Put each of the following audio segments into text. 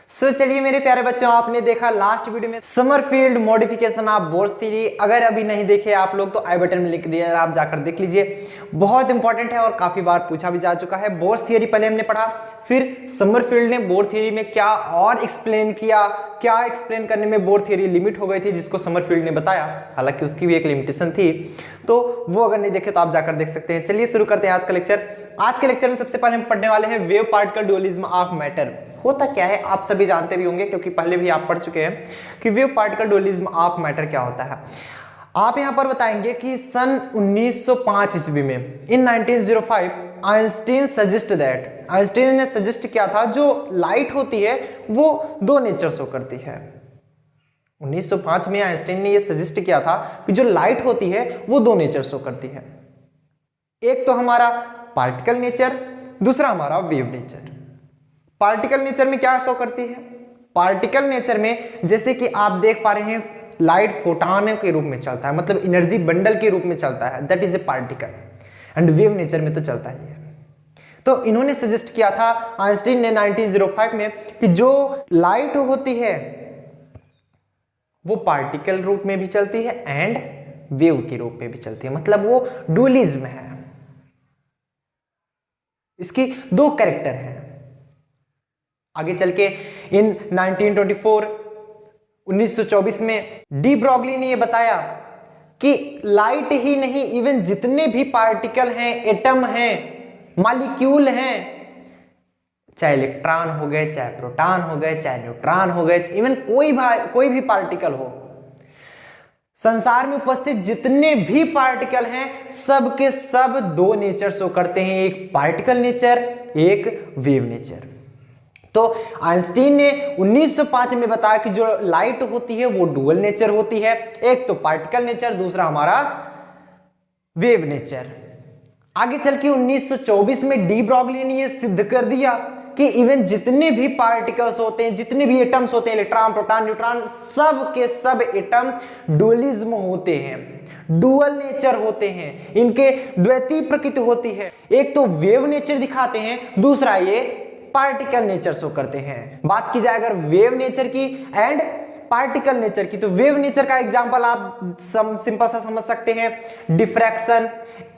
चलिए मेरे प्यारे बच्चों, आपने देखा लास्ट वीडियो में Sommerfeld modification of Bohr's theory. अगर अभी नहीं देखे आप लोग तो आई बटन में लिंक दिया है, आप जाकर देख लीजिए। बहुत इंपॉर्टेंट है और काफी बार पूछा भी जा चुका है। बोर्स थ्योरी पहले हमने पढ़ा, फिर समरफील्ड ने बोर थ्योरी में क्या और एक्सप्लेन किया, क्या एक्सप्लेन करने में बोर थ्योरी लिमिट हो गई थी जिसको समरफील्ड ने बताया, हालांकि उसकी भी एक लिमिटेशन थी। तो वो अगर नहीं देखे तो आप जाकर देख सकते हैं। चलिए शुरू करते हैं आज का लेक्चर। आज के लेक्चर में सबसे पहले हम पढ़ने वाले हैं wave particle dualism of matter. होता क्या है आप सभी जानते भी होंगे, क्योंकि पहले भी आप पढ़ चुके हैं कि wave particle dualism of matter क्या होता है। आप यहां पर बताएंगे कि सन 1905 ईस्वी में इन 1905 आइंस्टीन सजेस्ट दैट, आइंस्टीन ने सजेस्ट किया था जो लाइट होती है वो दो नेचर शो करती है। 1905 में आइंस्टीन ने ये सजेस्ट किया था कि जो लाइट होती है वो दो नेचर शो करती है। एक तो हमारा पार्टिकल नेचर, दूसरा हमारा वेव नेचर। पार्टिकल नेचर में क्या शो करती है? पार्टिकल नेचर में जैसे कि आप देख पा रहे हैं लाइट फोटॉन के रूप में चलता है, मतलब एनर्जी बंडल के रूप में चलता है, that is a particle. And wave nature में तो चलता ही है। तो इन्होंने सजेस्ट किया था आइंस्टीन ने 1905 में कि जो लाइट होती है वो पार्टिकल रूप में भी चलती है एंड वेव के रूप में भी चलती है, मतलब वो डुअलिज्म है। इसकी दो कैरेक्टर हैं। आगे चल के इन 1924 में डी ब्रॉगली ने यह बताया कि लाइट ही नहीं, इवन जितने भी पार्टिकल हैं, एटम हैं, मॉलिक्यूल हैं, चाहे इलेक्ट्रॉन हो गए, चाहे प्रोटॉन हो गए, चाहे न्यूट्रॉन हो गए, इवन कोई भी पार्टिकल हो, संसार में उपस्थित जितने भी पार्टिकल हैं सब के सब दो नेचर शो करते हैं, एक पार्टिकल नेचर, एक वेव नेचर। तो आइंस्टीन ने 1905 में बताया कि जो लाइट होती है वो डुअल नेचर होती है, एक तो पार्टिकल नेचर, दूसरा हमारा वेव नेचर। आगे चल के 1924 में डी ब्रॉगली ने ये सिद्ध कर दिया कि इवन जितने भी पार्टिकल्स होते हैं, जितने भी एटम्स होते हैं, इलेक्ट्रॉन, प्रोटॉन, न्यूट्रॉन, सब के सब एटम डुअलिज्म होते हैं, डुअल नेचर होते हैं, इनके द्वैतीय प्रकृति होती है। एक तो वेव नेचर दिखाते हैं, दूसरा ये पार्टिकल नेचर शो करते हैं। बात की जाए अगर वेव नेचर की एंड पार्टिकल नेचर की, तो वेव नेचर का एग्जांपल आप सिंपल सा समझ सकते हैं, डिफ्रैक्शन,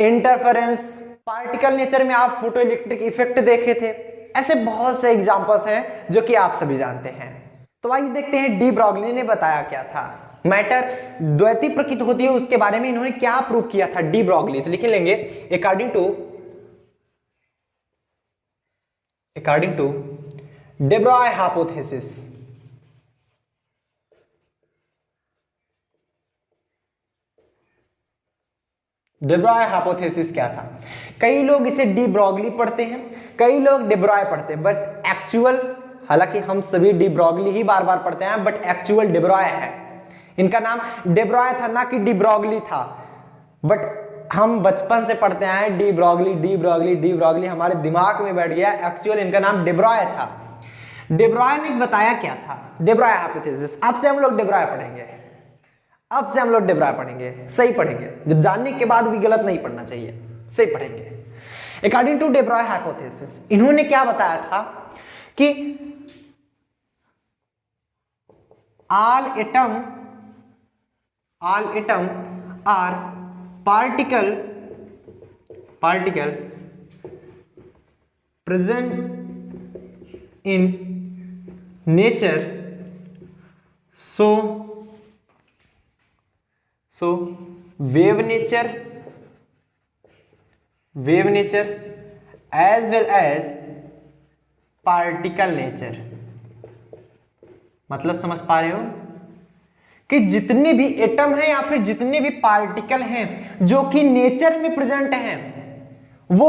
इंटरफेरेंस। पार्टिकल नेचर में आप फोटो इलेक्ट्रिक इफेक्ट देखे थे। ऐसे बहुत से एग्जांपल्स हैं जो कि आप सभी जानते हैं। तो आइए देखते हैं डी ब्रॉगली ने बताया क्या था। मैटर द्वैतीय प्रकृति होती है उसके बारे में इन्होंने क्या प्रूव किया था डी ब्रॉगली। तो लिख लेंगे according to de Broglie hypothesis। de Broglie hypothesis क्या था? कई लोग इसे डी ब्रॉगली पढ़ते हैं, कई लोग de Broglie पढ़ते हैं, बट एक्चुअल, हालांकि हम सभी डी ब्रॉगली ही बार बार पढ़ते हैं, बट एक्चुअल de Broglie है। इनका नाम de Broglie था, ना कि डी ब्रॉगली था, बट हम बचपन से पढ़ते आए de Broglie de Broglie de Broglie, हमारे दिमाग में बैठ गया। एक्चुअल इनका नाम de Broglie था। de Broglie ने बताया क्या था? de Broglie hypothesis. अब से हम लोग de Broglie पढ़ेंगे, अब से हम लोग de Broglie पढ़ेंगे, सही पढ़ेंगे। जब जानने के बाद भी गलत नहीं पढ़ना चाहिए, सही पढ़ेंगे। According to de Broglie hypothesis इन्होंने क्या बताया था कि all atom are particle present in nature, so wave nature as well as particle nature। मतलब समझ पा रहे हो कि जितने भी एटम हैं या फिर जितने भी पार्टिकल हैं जो कि नेचर में प्रेजेंट हैं वो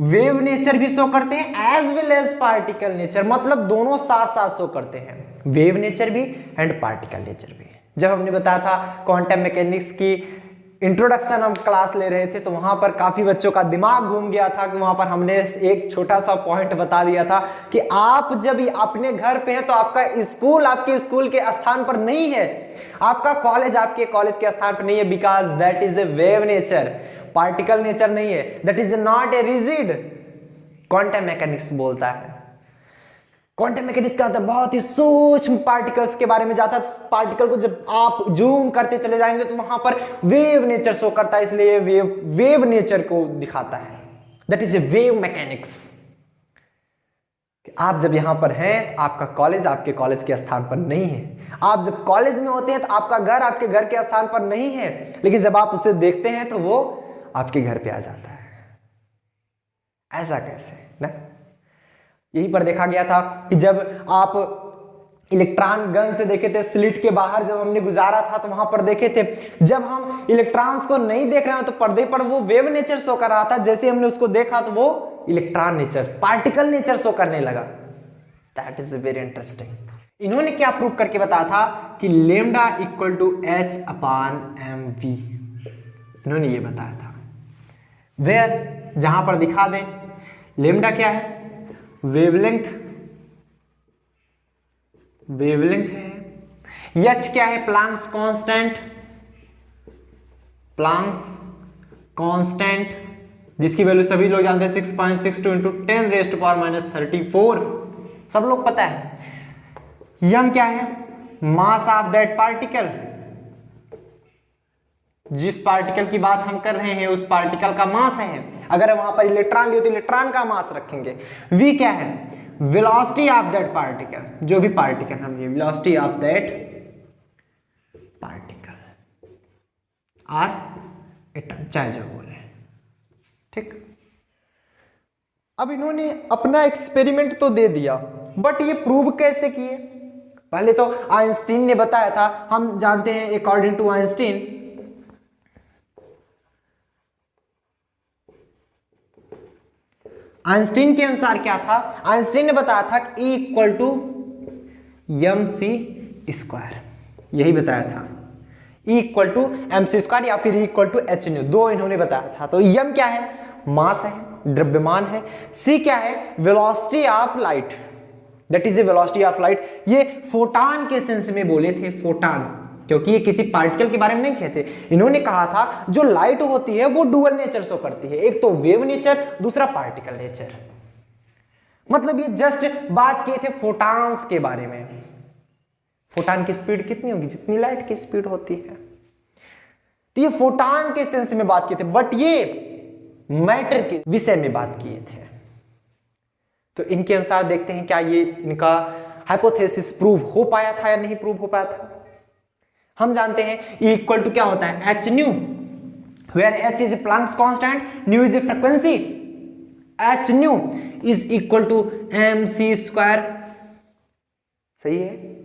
वेव नेचर भी शो करते हैं as well as particle nature, मतलब दोनों साथ साथ शो करते हैं, वेव नेचर भी एंड पार्टिकल नेचर भी। जब हमने बताया था क्वांटम मैकेनिक्स की इंट्रोडक्शन हम क्लास ले रहे थे तो वहां पर काफी बच्चों का दिमाग घूम गया था कि वहां पर हमने एक छोटा सा पॉइंट बता दिया था कि आप जब अपने घर पे हैं तो आपका स्कूल आपके स्कूल के स्थान पर नहीं है, आपका कॉलेज आपके कॉलेज के स्थान पर नहीं है, because that is the wave nature, particle nature नहीं है, that is not a rigid. Quantum mechanics बोलता है क्वांटम मैकेनिक्स क्या होता है, बहुत ही सूक्ष्म पार्टिकल्स के बारे में जाता है। तो पार्टिकल को जब आप जूम करते चले जाएंगे तो वहां पर वेव नेचर शो करता है, इसलिए वेव नेचर को दिखाता है। That is a wave mechanics. आप जब यहां पर हैं, आपका कॉलेज आपके कॉलेज के स्थान पर नहीं है। आप जब कॉलेज में होते हैं तो आपका घर आपके घर के स्थान पर नहीं है, लेकिन जब आप उसे देखते हैं तो वो आपके घर पे आ जाता है। ऐसा कैसे ना? यही पर देखा गया था कि जब आप इलेक्ट्रॉन गन से देखे थे, स्लिट के बाहर जब हमने गुजारा था तो वहां पर देखे थे, जब हम इलेक्ट्रॉन्स को नहीं देख रहे हो तो पर्दे पर वो वेव नेचर शो कर रहा था। जैसे हमने उसको देखा तो वो electron nature, particle nature show करने लगा। That is very interesting. इन्होंने क्या प्रूव करके बताया था कि lambda equal to H upon M V, इन्होंने ये बताया था। वेयर, जहां पर दिखा दें, लेमडा क्या है, वेवलेंथ, वेवलेंथ है। एच क्या है, प्लांक्स कांस्टेंट, प्लांक्स कांस्टेंट, जिसकी वैल्यू सभी लोग जानते हैं 6.62 इंटू 10⁻⁻34, सब लोग पता है। यम क्या है, मास ऑफ दैट पार्टिकल, जिस पार्टिकल की बात हम कर रहे हैं उस पार्टिकल का मास है। अगर वहां पर इलेक्ट्रॉन लियो तो इलेक्ट्रॉन का मास रखेंगे। वी क्या है, वेलोसिटी ऑफ दैट पार्टिकल, जो भी पार्टिकल हम, ये velocity of that particle, or atom, चाहे जो बोले, ठीक। अब इन्होंने अपना एक्सपेरिमेंट तो दे दिया, बट ये प्रूव कैसे किए? पहले तो आइंस्टीन ने बताया था, हम जानते हैं अकॉर्डिंग टू आइंस्टीन, आइंस्टीन के अनुसार क्या था, आइंस्टीन ने बताया था कि E equal to M C square, यही बताया था, E equal to M C square या फिर E equal to H nu, दो इन्होंने बताया था। तो एम क्या है, मास है, द्रव्यमान है। सी क्या है, velocity of light, that is the velocity of light. ये फोटॉन के सेंस में बोले थे, फोटॉन, क्योंकि ये किसी पार्टिकल के बारे में नहीं कहते। इन्होंने कहा था जो लाइट होती है वो डुअल नेचर शो करती है, एक तो वेव नेचर, दूसरा पार्टिकल नेचर। मतलब ये जस्ट बात किए थे फोटॉन्स के बारे में। फोटॉन की स्पीड कितनी होगी, जितनी लाइट की स्पीड होती है। तो ये फोटॉन के सेंस में बात किए थे, बट ये मैटर के विषय में बात किए थे। तो इनके अनुसार देखते हैं क्या ये इनका हाइपोथेसिस प्रूव हो पाया था या नहीं प्रूव हो पाया था। हम जानते हैं E इक्वल टू क्या होता है, h nu, where h is Planck's constant, nu is a frequency, h nu is equal to M C square, सही है।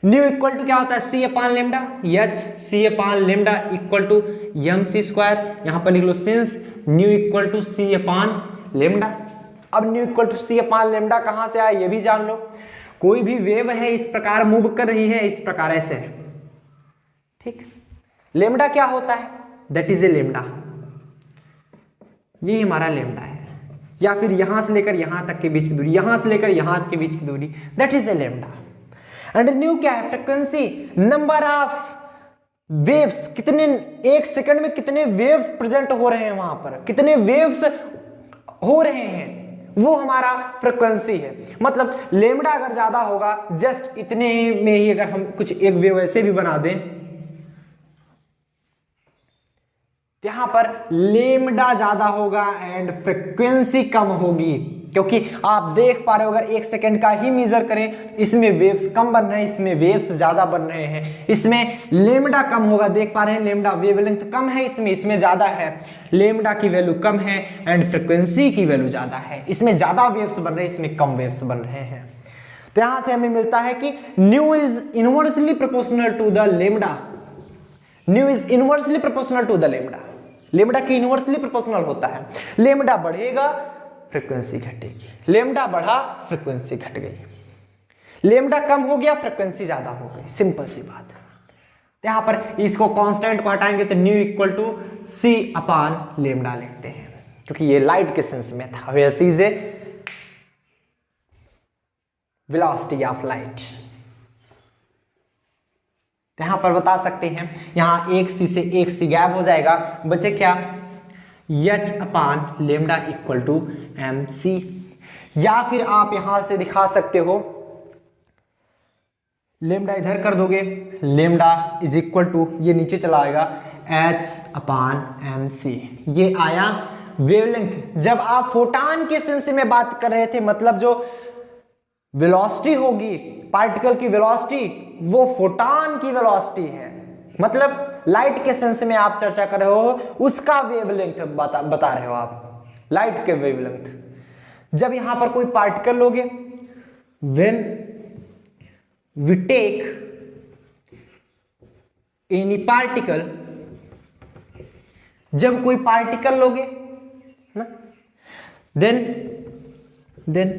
न्यू इक्वल टू क्या होता है, c upon lambda, h c upon lambda equal to M C square. यहां पर लिख लो since nu equal to C upon lambda. अब nu equal to C upon lambda कहां से आया ये भी जान लो। कोई भी वेव है इस प्रकार मूव कर रही है, इस प्रकार ऐसे है, ठीक। लेमडा क्या होता है, दैट इज ए लेमडा, ये हमारा लेमडा है, या फिर यहां से लेकर यहां तक के बीच की दूरी, यहां से लेकर यहां के बीच की दूरी, that is a lambda. And new क्या है, फ्रीक्वेंसी, नंबर ऑफ वेव्स, कितने एक सेकंड में कितने वेव्स प्रेजेंट हो रहे हैं, वहां पर कितने वेव्स हो रहे हैं, वो हमारा फ्रीक्वेंसी है। मतलब लेमडा अगर ज्यादा होगा, जस्ट इतने में ही अगर हम कुछ एक वेव ऐसे भी बना दें, यहां पर लेमडा ज्यादा होगा एंड फ्रीक्वेंसी कम होगी, क्योंकि आप देख पा रहे हो अगर एक सेकंड का ही मेजर करें, इसमें वेव्स कम बन रहे हैं, इसमें वेव्स ज्यादा बन रहे हैं, इसमें लेमडा कम होगा, देख पा रहे हैं लेमडा वेवलेंथ कम है, इसमें ज्यादा है, लेमडा की वैल्यू कम है एंड फ्रीक्वेंसी की वैल्यू ज्यादा है, इसमें ज्यादा वेव्स बन रहे हैं, इसमें कम वेव्स बन रहे हैं। तो यहां से हमें मिलता है कि nu is inversely proportional to the lambda, nu is inversely proportional to the lambda, lambda की इनवर्सली प्रोपोर्शनल होता है। लेमडा बढ़ेगा फ्रीक्वेंसी घटेगी, लेमडा बढ़ा फ्रीक्वेंसी घट गई, लेमडा कम हो गया फ्रीक्वेंसी ज्यादा हो गई, सिंपल सी बात। यहां पर इसको कांस्टेंट को हटाएंगे तो nu equal to C upon lambda लिखते हैं, क्योंकि ये लाइट के सेंस में था, where C is a velocity of light. यहां पर बता सकते हैं, यहां एक सी से एक सी गैप हो जाएगा, बचे क्या, H upon lambda equal to M C. या फिर आप यहां से दिखा सकते हो, लेमडा इधर कर दोगे, लेमडा इज इक्वल टू, ये नीचे चला आएगा h/mc, ये आया वेवलेंथ। जब आप फोटान के सेंस में बात कर रहे थे, मतलब जो वेलोसिटी होगी पार्टिकल की वेलोसिटी, वो फोटान की वेलोसिटी है, मतलब लाइट के सेंस में आप चर्चा कर रहे हो, उसका वेवलेंथ बता रहे हो आप, लाइट के वेवलेंथ। जब यहां पर कोई पार्टिकल लोगे, when we take any particle, जब कोई पार्टिकल लोगे ना, देन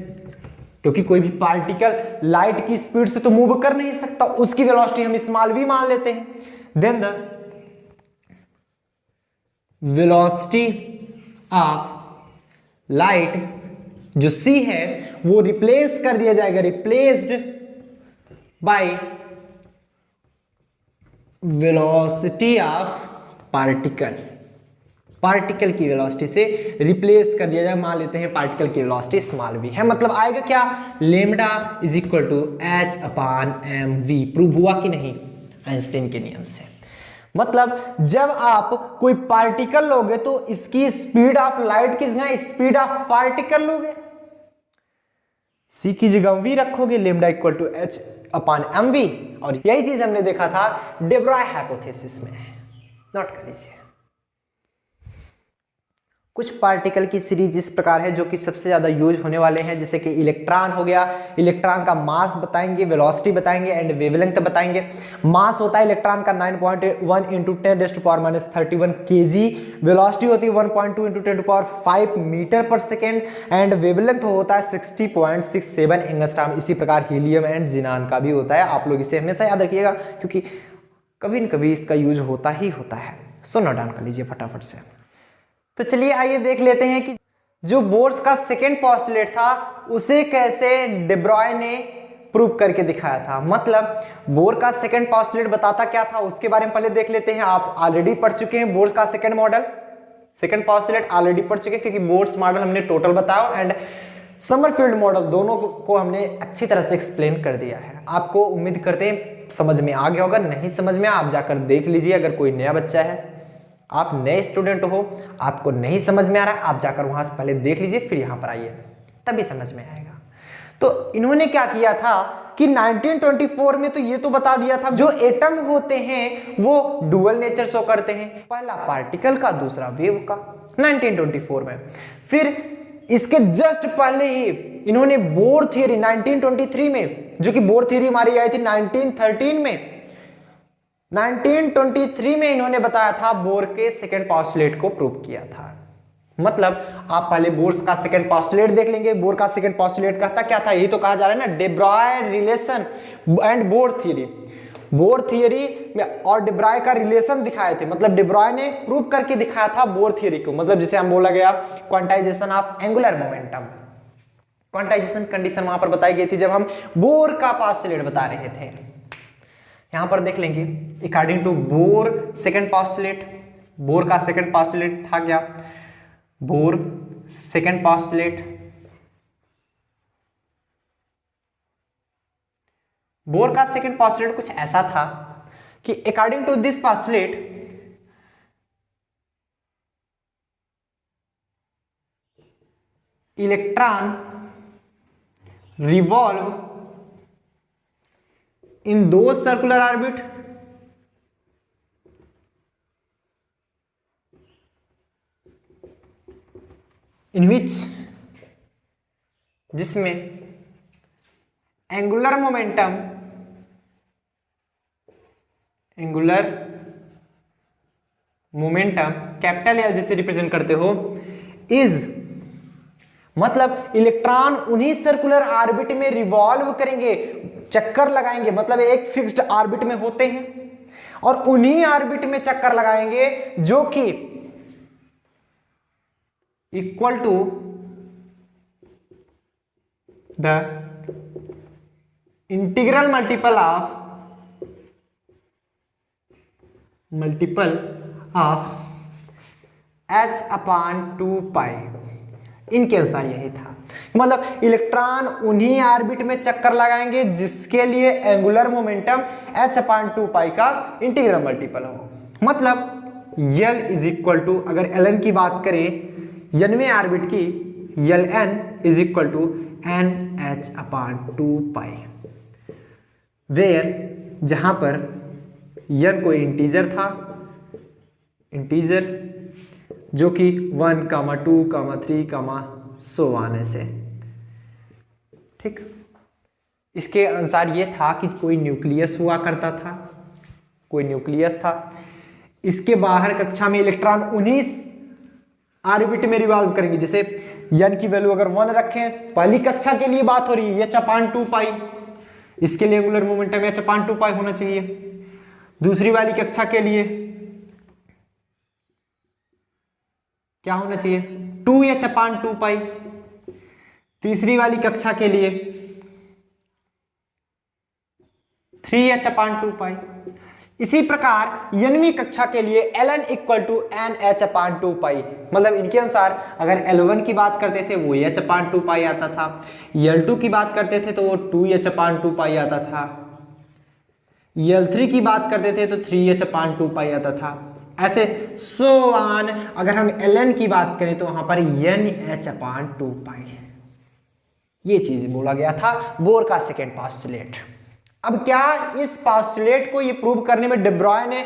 क्योंकि कोई भी पार्टिकल लाइट की स्पीड से तो मूव कर नहीं सकता, उसकी वेलोसिटी हम स्मॉल v मान लेते हैं, then the velocity of light जो c है वो रिप्लेस कर दिया जाएगा, replaced by velocity of particle, particle की वेलोसिटी से रिप्लेस कर दिया जाए, मान लेते हैं पार्टिकल की वेलोसिटी स्मॉल v है, मतलब आएगा क्या, lambda is equal to h/mv। Prove हुआ कि नहीं आइंस्टाइन के नियम से। मतलब जब आप कोई पार्टिकल लोगे तो इसकी स्पीड ऑफ लाइट की जगह स्पीड ऑफ पार्टिकल लोगे, c की जगह v रखोगे, लेमडा इक्वल टू h/mv। और यही चीज हमने देखा था डे ब्रॉय हाइपोथेसिस में, नोट कर लीजिए। कुछ पार्टिकल की सीरीज इस प्रकार है जो कि सबसे ज्यादा यूज होने वाले हैं, जैसे कि इलेक्ट्रॉन हो गया, इलेक्ट्रॉन का मास बताएंगे, वेलोसिटी बताएंगे एंड वेवलेंथ बताएंगे। मास होता है इलेक्ट्रॉन का 9.1 इंटू 10⁻³ kg, वेलोसिटी होती है 1.2 इंटू 10⁵ मीटर पर सेकेंड एंड वेवलेंथ होता है 60.67 एंगस्ट्रॉम। इसी प्रकार हीलियम एंड जिनान का भी होता है, आप लोग इसे हमेशा याद रखिएगा क्योंकि कभी न कभी इसका यूज होता ही होता है। सो नोट डाउन कर लीजिए फटाफट से। तो चलिए आइए देख लेते हैं कि जो बोर्स का सेकेंड पॉस्टुलेट था उसे कैसे डे ब्रॉय ने प्रूव करके दिखाया था। मतलब बोर का सेकेंड पॉस्टुलेट बताता क्या था उसके बारे में पहले देख लेते हैं। आप ऑलरेडी पढ़ चुके हैं बोर्स का second model, second postulate already पढ़ चुके हैं क्योंकि बोर्स मॉडल हमने टोटल बताया एंड समरफील्ड मॉडल दोनों को हमने अच्छी तरह से एक्सप्लेन कर दिया है। आपको उम्मीद करते हैं समझ में आ गया होगा, नहीं समझ में आप जाकर देख लीजिए। अगर कोई नया बच्चा है, आप नए स्टूडेंट हो, आपको नहीं समझ में आ रहा है, आप जाकर वहां से पहले देख लीजिए फिर यहां पर आइए, तभी समझ में आएगा। तो इन्होंने क्या किया था कि 1924 में तो ये तो बता दिया था जो एटम होते हैं वो डुअल नेचर शो करते हैं, पहला पार्टिकल का दूसरा वेव का, 1924 में। फिर इसके जस्ट पहले ही इन्होंने बोर थियरी 1923 में, जो कि बोर थियरी हमारी आई थी 1913 में, 1923 में इन्होंने बताया था बोर के सेकेंड पॉस्टुलेट को प्रूव किया था। मतलब आप पहले बोर्स का सेकेंड पॉस्टुलेट देख लेंगे। बोर का सेकेंड पॉस्टुलेट कहता क्या था, यही तो कहा जा रहा है ना, day Broglie relation and bore theory. Bore theory में और डे ब्रॉय का रिलेशन दिखाए थे, मतलब डे ब्रॉय ने प्रूव करके दिखाया था बोर थियरी को। मतलब जिसे हम बोला गया quantization of angular momentum, quantization condition वहां पर बताई गई थी जब हम बोर का पॉस्टुलेट बता रहे थे। यहां पर देख लेंगे according to Bohr second postulate, Bohr का सेकेंड पॉस्टुलेट था क्या, बोर सेकेंड पॉस्टुलेट, बोर का सेकेंड पॉस्टुलेट कुछ ऐसा था कि according to this postulate electron revolve in those circular orbit in which, जिसमें angular momentum, angular momentum capital L जिसे रिप्रेजेंट करते हो, इज, मतलब इलेक्ट्रॉन उन्हीं सर्कुलर ऑर्बिट में रिवॉल्व करेंगे, चक्कर लगाएंगे, मतलब एक फिक्स्ड ऑर्बिट में होते हैं और उन्हीं ऑर्बिट में चक्कर लगाएंगे जो कि equal to the integral multiple of h/2π। इनके अनुसार यही था। मतलब इलेक्ट्रॉन उन्हीं ऑर्बिट में चक्कर लगाएंगे जिसके लिए एंगुलर मोमेंटम h/2 का इंटीग्रल मल्टीपल हो। मतलब L इज इक्वल टू, अगर Ln की बात करें nवें ऑर्बिट की, Ln is equal to NH/2, where जहां पर n कोई इंटीजर था, इंटीजर जो कि 1, 2, 3, so on ऐसे। ठीक, इसके अनुसार ये था कि कोई न्यूक्लियस हुआ करता था, कोई न्यूक्लियस था, इसके बाहर कक्षा में इलेक्ट्रॉन उन्हीं ऑर्बिट में रिवॉल्व करेंगे। जैसे n की वैल्यू अगर 1 रखें, पहली कक्षा के लिए बात हो रही है h/2, इसके लिए एंगुलर मोमेंटम h/2 होना चाहिए। दूसरी वाली कक्षा के लिए क्या होना चाहिए, 2h/2। तीसरी वाली कक्षा के लिए 3h/2। इसी प्रकार nवीं कक्षा के लिए Ln इक्वल टू NH/2, मतलब इनके अनुसार अगर L1 की बात करते थे वो h/2 आता था, L2 की बात करते थे तो वो 2h/2 आता था, L3 की बात करते थे तो 3h/2 आता था, ऐसे सो ऑन। अगर हम Ln की बात करें तो वहां पर NH/2। ये चीज बोला गया था बोर का सेकेंड पोस्टुलेट। अब क्या इस पोस्टुलेट को ये प्रूव करने में डेब्रॉय ने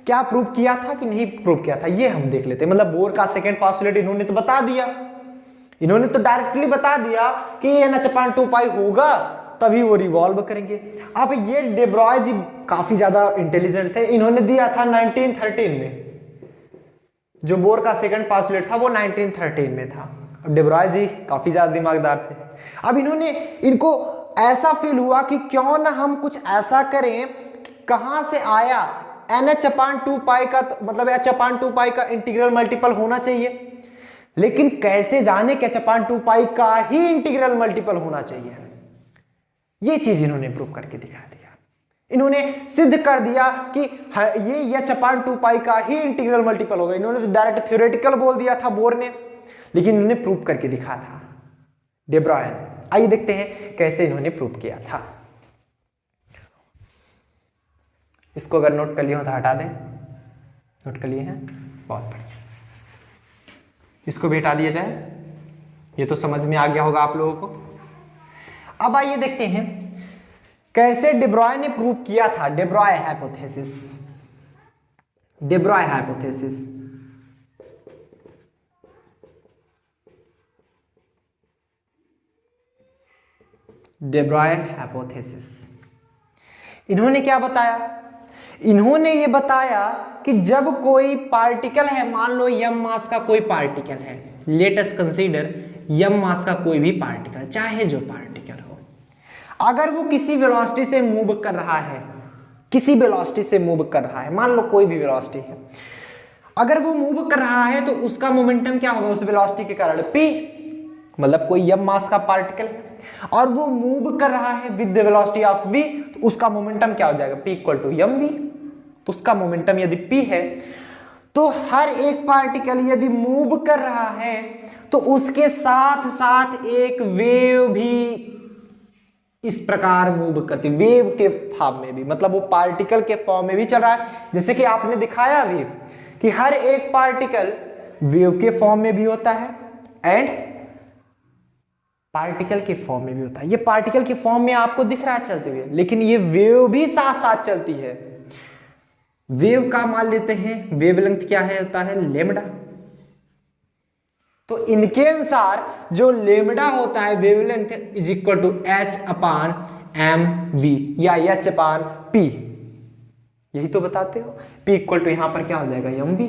क्या प्रूव किया था कि नहीं प्रूव किया था, ये हम देख लेते हैं। मतलब बोर का सेकेंड पोस्टुलेट इन्होंने तो बता दिया, इन्होंने तो डायरेक्टली बता दिया कि NH/2 होगा तभी वो रिवॉल्व करेंगे। अब ये डेब्रॉय जी काफी ज्यादा इंटेलिजेंट थे, इन्होंने दिया था 1913 में, जो बोर का सेकंड पोस्टुलेट था वो 1913 में था। अब डेब्रॉय जी काफी ज्यादा दिमागदार थे। अब इनको ऐसा फील हुआ कि क्यों ना हम कुछ ऐसा करें कि कहां से आया NH/2 का, मतलब h/2 का इंटीग्रल मल्टीपल होना चाहिए, लेकिन कैसे जाने कि h/2 का ही इंटीग्रल मल्टीपल होना चाहिए। ये चीज इन्होंने प्रूव करके दिखा दिया, इन्होंने सिद्ध कर दिया कि ये h/2 का ही इंटीग्रल मल्टीपल होगा। इन्होंने तो डायरेक्ट थ्योरेटिकल बोल दिया था बोर ने, लेकिन इन्होंने प्रूव करके दिखा था डेब्रॉय ने। आइए देखते हैं कैसे इन्होंने प्रूव किया था। इसको अगर नोट कर लिए हो तो हटा दें, नोट कर लिए हैं, बहुत बढ़िया। इसको भी हटा दिया जाए, ये तो समझ में आ गया होगा आप लोगों को। अब आइए देखते हैं कैसे डेब्रॉय ने प्रूव किया था Debroy hypothesis. Debroy hypothesis, Debroy hypothesis. इन्होंने क्या बताया, इन्होंने ये बताया कि जब कोई पार्टिकल है, मान लो m मास का कोई पार्टिकल है, लेट अस कंसीडर m मास का कोई भी पार्टिकल, चाहे जो पार्टिकल हो, अगर वो किसी वेलोसिटी से मूव कर रहा है, किसी वेलोसिटी से मूव कर रहा है, मान लो कोई भी वेलोसिटी है, अगर वो मूव कर रहा है तो उसका मोमेंटम क्या होगा उस वेलोसिटी के कारण, p, मतलब कोई m मास का पार्टिकल है और वो मूव कर रहा है with the velocity of v, तो उसका मोमेंटम क्या हो जाएगा, p इक्वल टू mv। तो उसका मोमेंटम यदि p है तो हर एक पार्टिकल यदि मूव कर रहा है तो उसके साथ साथ एक वेव भी इस प्रकार मूव करती, वेव के फॉर्म में भी, मतलब वो पार्टिकल के फॉर्म में भी चल रहा है। जैसे कि आपने दिखाया अभी कि हर एक पार्टिकल वेव के फॉर्म में भी होता है एंड पार्टिकल के फॉर्म में भी होता है। ये पार्टिकल के फॉर्म में आपको दिख रहा है चलते हुए, लेकिन ये वेव भी साथ साथ चलती है। वेव का मान लेते हैं, वेवलेंथ क्या है, होता है लेमडा। तो इनके अनुसार जो लेमडा होता है wavelength is equal to h/mv या h/p, यही तो बताते हो। p इक्वल टू यहां पर क्या हो जाएगा mv,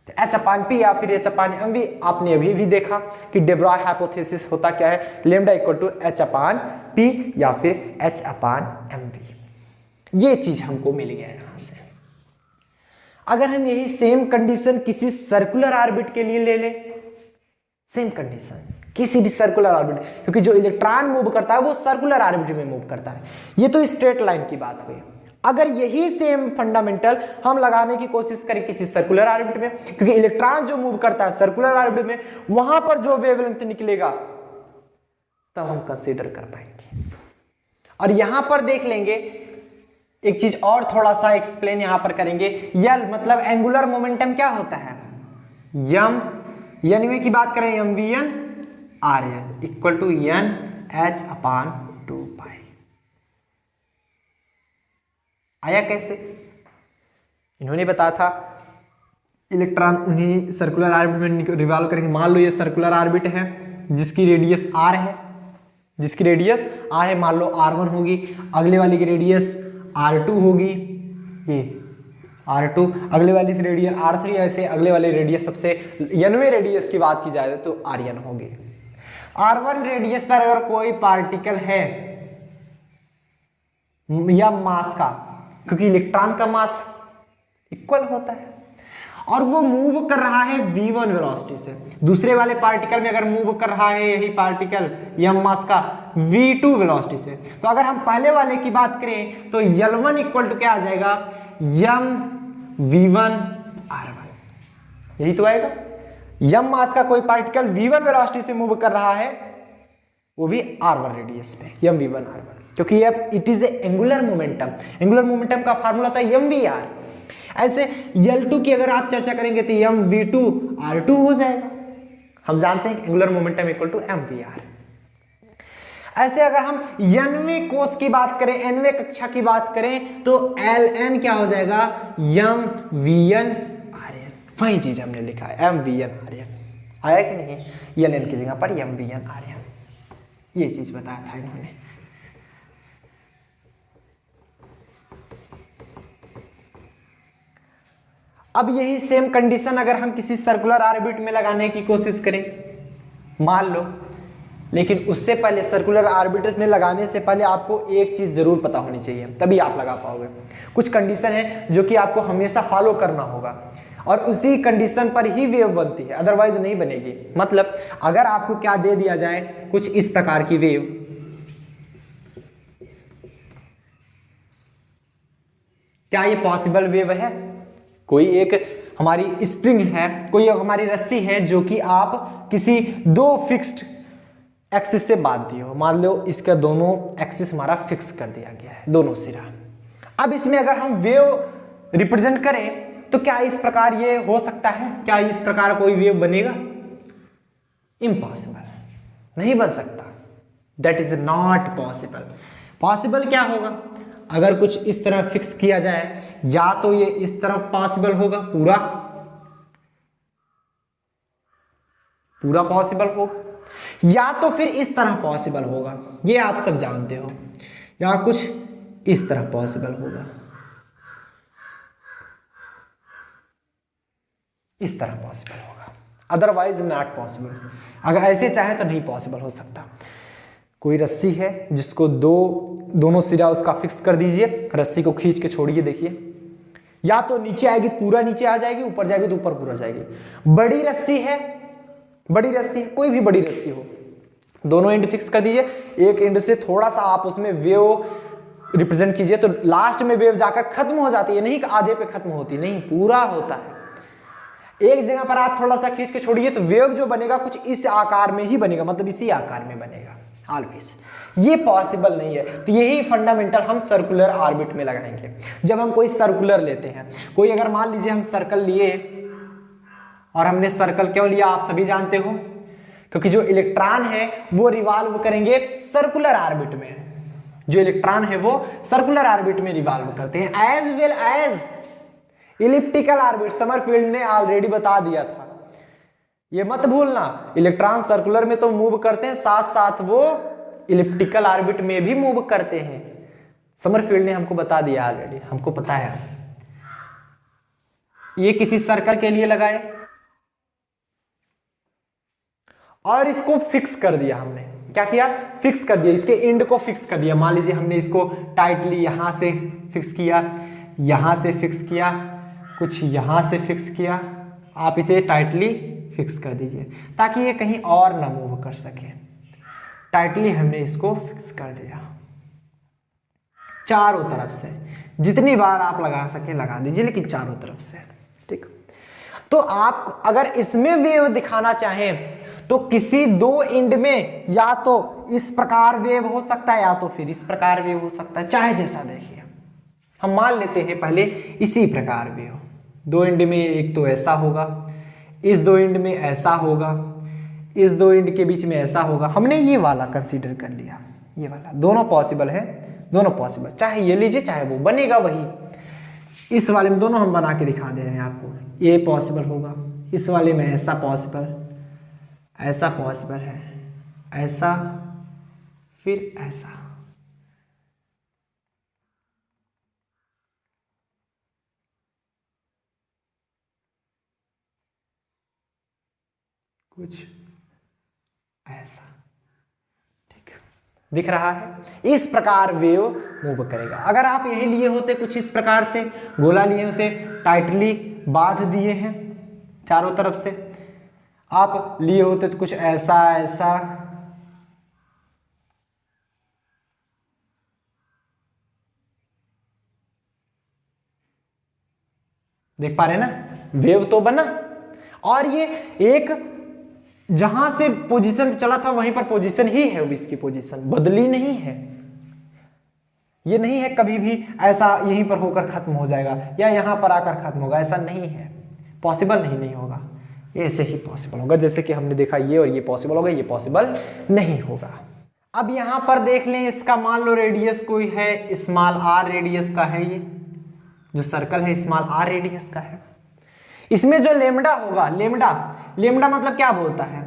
तो h/p या फिर h/mv। आपने अभी भी देखा कि डेब्रॉय हाइपोथेसिस होता क्या है, लेमडा इक्वल टू h/p या फिर h/mv। ये चीज हमको मिल गया यहां से। अगर हम यही सेम कंडीशन किसी सर्कुलर ऑर्बिट के लिए ले लें, सेम कंडीशन किसी भी सर्कुलर ऑर्बिट, क्योंकि जो इलेक्ट्रॉन मूव करता है वो सर्कुलर ऑर्बिट में मूव करता है, ये तो स्ट्रेट लाइन की बात हुई। अगर यही सेम फंडामेंटल हम लगाने की कोशिश करें किसी सर्कुलर ऑर्बिट में, क्योंकि इलेक्ट्रॉन जो मूव करता है सर्कुलर ऑर्बिट में, वहां पर जो वेवलेंथ निकलेगा तब हम कंसीडर कर पाएंगे। और यहां पर देख लेंगे एक चीज और, थोड़ा सा एक्सप्लेन यहां पर करेंगे। यल मतलब एंगुलर मोमेंटम क्या होता है, यम एनवे की बात करें m v n r n equal to n h upon 2 pi. आया कैसे, इन्होंने बताया था इलेक्ट्रॉन उन्हीं सर्कुलर ऑर्बिट में रिवॉल्व करेंगे। मान लो ये सर्कुलर ऑर्बिट है जिसकी रेडियस r है, जिसकी रेडियस r है, मान लो r1 होगी, अगले वाली की रेडियस r2 होगी, ये r2, अगले वाली की रेडियस r3, ऐसे अगले वाले रेडियस सबसे nवें रेडियस की बात की जाए तो rn होगी। r1 रेडियस पर अगर कोई पार्टिकल है या मास का, क्योंकि इलेक्ट्रॉन का मास इक्वल होता है और वो मूव कर रहा है v1 वेलोसिटी से, दूसरे वाले पार्टिकल में अगर मूव कर रहा है यही पार्टिकल यम मास का v2 वेलोसिटी से, तो अगर हम पहले वाले की बात करें तो L1 इक्वल टू क्या आ जाएगा, यम v1 r1, यही तो आएगा। यम मास का कोई पार्टिकल v1 वेलोसिटी से मूव कर रहा है, वो भी r1 रेडियस पे, यम v1 r1, क्योंकि it is angular momentum. Angular momentum का फार्मूला होता है एम वी आर। ऐसे L2 की अगर आप चर्चा करेंगे तो एम v2 r2 हो जाएगा। हम जानते हैं angular momentum equal to M V R. ऐसे अगर हम nवें कोर्स की बात करें, nवें कक्षा की बात करें तो Ln क्या हो जाएगा, यम Vn Rn, वही चीज हमने लिखा है एम Vn Rn। आया कि नहीं, Ln की जगह पर एम Vn Rn, ये चीज बताया था इन्होंने। अब यही सेम कंडीशन अगर हम किसी सर्कुलर ऑर्बिट में लगाने की कोशिश करें, मान लो, लेकिन उससे पहले सर्कुलर ऑर्बिट में लगाने से पहले आपको एक चीज जरूर पता होनी चाहिए, तभी आप लगा पाओगे। कुछ कंडीशन है जो कि आपको हमेशा फॉलो करना होगा और उसी कंडीशन पर ही वेव बनती है, अदरवाइज नहीं बनेगी। मतलब अगर आपको क्या दे दिया जाए, कुछ इस प्रकार की वेव, क्या ये पॉसिबल वेव है? कोई एक हमारी स्प्रिंग है, कोई हमारी रस्सी है जो कि आप किसी दो फिक्स्ड एक्सिस से बांध दिए हो, मान लो इसका दोनों एक्सिस हमारा फिक्स कर दिया गया है, दोनों सिरा। अब इसमें अगर हम वेव रिप्रेजेंट करें तो क्या इस प्रकार ये हो सकता है? क्या इस प्रकार कोई वेव बनेगा? इम्पॉसिबल, नहीं बन सकता। That is not possible. Possible क्या होगा? अगर कुछ इस तरह फिक्स किया जाए, या तो ये इस तरफ पॉसिबल होगा, पूरा पूरा पॉसिबल होगा, या तो फिर इस तरह पॉसिबल होगा, ये आप सब जानते हो, या कुछ इस तरह पॉसिबल होगा, इस तरह पॉसिबल होगा, अदरवाइज नॉट पॉसिबल। अगर ऐसे चाहे तो नहीं पॉसिबल हो सकता। कोई रस्सी है जिसको दोनों सिरा उसका फिक्स कर दीजिए, रस्सी को खींच के छोड़िए, देखिए या तो नीचे आएगी पूरा नीचे आ जाएगी, ऊपर जाएगी तो ऊपर पूरा जाएगी। बड़ी रस्सी है, बड़ी रस्सी है, कोई भी बड़ी रस्सी हो, दोनों एंड फिक्स कर दीजिए, एक एंड से थोड़ा सा आप उसमें वेव रिप्रेजेंट कीजिए तो लास्ट में वेव जाकर खत्म हो जाती है, नहीं आधे पे खत्म होती, नहीं पूरा होता है। एक जगह पर आप थोड़ा सा खींच के छोड़िए तो वेव जो बनेगा कुछ इस आकार में ही बनेगा, मतलब इसी आकार में बनेगा ऑलवेज। ये पॉसिबल नहीं है। तो यही फंडामेंटल हम सर्कुलर ऑर्बिट में लगाएंगे। जब हम कोई सर्कुलर लेते हैं, कोई अगर मान लीजिए हम सर्कल लिए, और हमने सर्कल क्यों लिया आप सभी जानते हो, क्योंकि जो इलेक्ट्रॉन है वो रिवॉल्व करेंगे सर्कुलर ऑर्बिट में, जो इलेक्ट्रॉन है वो सर्कुलर ऑर्बिट में रिवॉल्व करते हैं, as well as elliptical orbit. Sommerfeld ने ऑलरेडी बता दिया था, ये मत भूलना, इलेक्ट्रॉन सर्कुलर में तो मूव करते हैं, साथ साथ वो इलिप्टिकल ऑर्बिट में भी मूव करते हैं। समरफील्ड ने हमको बता दिया ऑलरेडी, हमको पता है। ये किसी सर्कल के लिए लगाए और इसको फिक्स कर दिया हमने। क्या किया? फिक्स कर दिया, इसके एंड को फिक्स कर दिया। मान लीजिए हमने इसको टाइटली यहां से फिक्स किया, यहां से फिक्स किया, कुछ यहां से फिक्स किया। आप इसे टाइटली फिक्स कर दीजिए ताकि ये कहीं और ना मूव कर सके। टाइटली हमने इसको फिक्स कर दिया, चारों तरफ से जितनी बार आप लगा सके लगा दीजिए, लेकिन चारों तरफ से, ठीक। तो आप अगर इसमें वेव दिखाना चाहें तो किसी दो एंड में या तो इस प्रकार वेव हो सकता है या तो फिर इस प्रकार वेव हो सकता है, चाहे जैसा देखिए। हम मान लेते हैं पहले इसी प्रकार वेव, दो एंड में एक तो ऐसा होगा, इस दो एंड में ऐसा होगा, इस दो एंड के बीच में ऐसा होगा। हमने ये वाला कंसीडर कर लिया, ये वाला दोनों पॉसिबल है, दोनों पॉसिबल, चाहे ये लीजिए चाहे वो, बनेगा वही। इस वाले में दोनों हम बना के दिखा दे रहे हैं आपको, ये पॉसिबल होगा, इस वाले में ऐसा पॉसिबल, ऐसा पॉसिबल है, ऐसा फिर ऐसा। कुछ ऐसा, ठीक दिख रहा है। इस प्रकार वेव मूव करेगा। अगर आप यही लिए होते कुछ इस प्रकार से, गोला लिए, उसे टाइटली बांध दिए हैं चारों तरफ से, आप लिए होते तो कुछ ऐसा ऐसा, देख पा रहे हैं ना, वेव तो बना, और ये एक जहां से पोजीशन चला था वहीं पर पोजीशन ही है, इसकी पोजीशन बदली नहीं है। ये नहीं है कभी भी ऐसा यहीं पर होकर खत्म हो जाएगा या यहां पर आकर खत्म होगा, ऐसा नहीं है, पॉसिबल नहीं होगा। ये ऐसे ही पॉसिबल होगा जैसे कि हमने देखा ये, और ये पॉसिबल होगा, ये पॉसिबल नहीं होगा। अब यहां पर देख लें, इसका मान लो रेडियस कोई है, स्मॉल आर रेडियस का है, ये जो सर्कल है स्मॉल आर रेडियस का है। इसमें जो लेमडा होगा, लेमडा, लेमडा मतलब क्या बोलता है,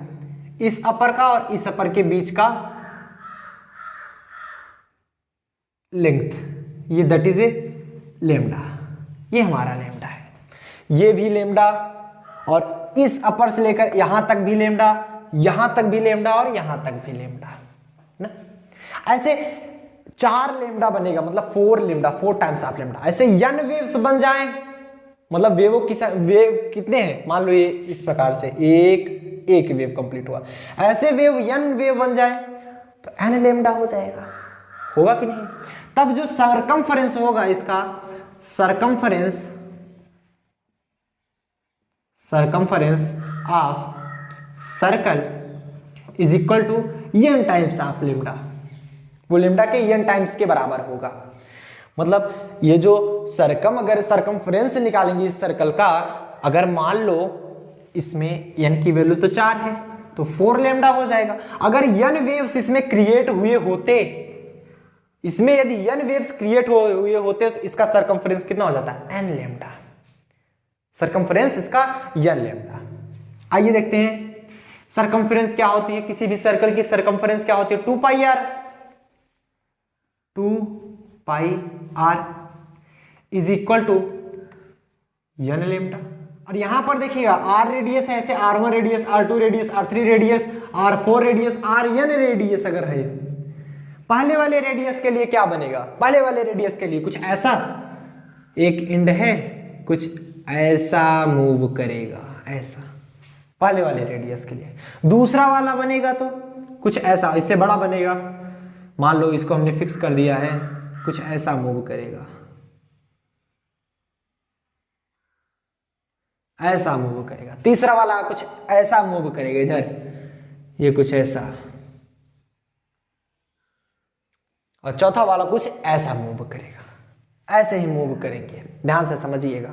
इस अपर का और इस अपर के बीच का लेंथ, ये दैट इज ए लेमडा, ये हमारा लेमडा है। ये भी लेमडा, और इस अपर से लेकर यहां तक भी लेमडा, यहां तक भी लेमडा, और यहां तक भी लेमडा ना। ऐसे 4 लेमडा बनेगा, मतलब 4 लेमडा, 4 टाइम्स ऑफ लेमडा। ऐसे n वेव्स बन जाएं, मतलब वेवों की वेव कितने हैं, मान लो ये इस प्रकार से एक वेव कंप्लीट हुआ, ऐसे वेव n वेव बन जाए तो n लेमडा हो जाएगा, होगा कि नहीं। तब जो सरकमफरेंस होगा इसका, circumference of circle is equal to n times of lambda, वो लेमडा के n टाइम्स के बराबर होगा। मतलब ये जो अगर सरकमफ्रेंस निकालेंगे इस सर्कल का, अगर मान लो इसमें n की वैल्यू तो 4 है तो 4 लेमडा हो जाएगा। अगर n वेव्स इसमें क्रिएट हुए होते, इसमें यदि n वेव्स क्रिएट हुए होते तो इसका सरकमफ्रेंस कितना हो जाता है, n लेमडा, सरकमफ्रेंस इसका n लेमडा। आइए देखते हैं सरकमफ्रेंस क्या होती है, किसी भी सर्कल की सरकमफ्रेंस क्या होती है, 2 pi r, 2 pi r is equal to n lambda. और यहां पर देखिएगा r रेडियस है, ऐसे r1 radius, r2 radius, r3 radius, r4 radius, rn radius अगर है, पहले वाले रेडियस के लिए क्या बनेगा, पहले वाले रेडियस के लिए कुछ ऐसा एक एंड है, कुछ ऐसा मूव करेगा, ऐसा पहले वाले रेडियस के लिए। दूसरा वाला बनेगा तो कुछ ऐसा, इससे बड़ा बनेगा, मान लो इसको हमने फिक्स कर दिया है, कुछ ऐसा मूव करेगा, ऐसा मूव करेगा। तीसरा वाला कुछ ऐसा मूव करेगा, इधर ये कुछ ऐसा, और चौथा वाला कुछ ऐसा मूव करेगा, ऐसे ही मूव करेंगे, ध्यान से समझिएगा।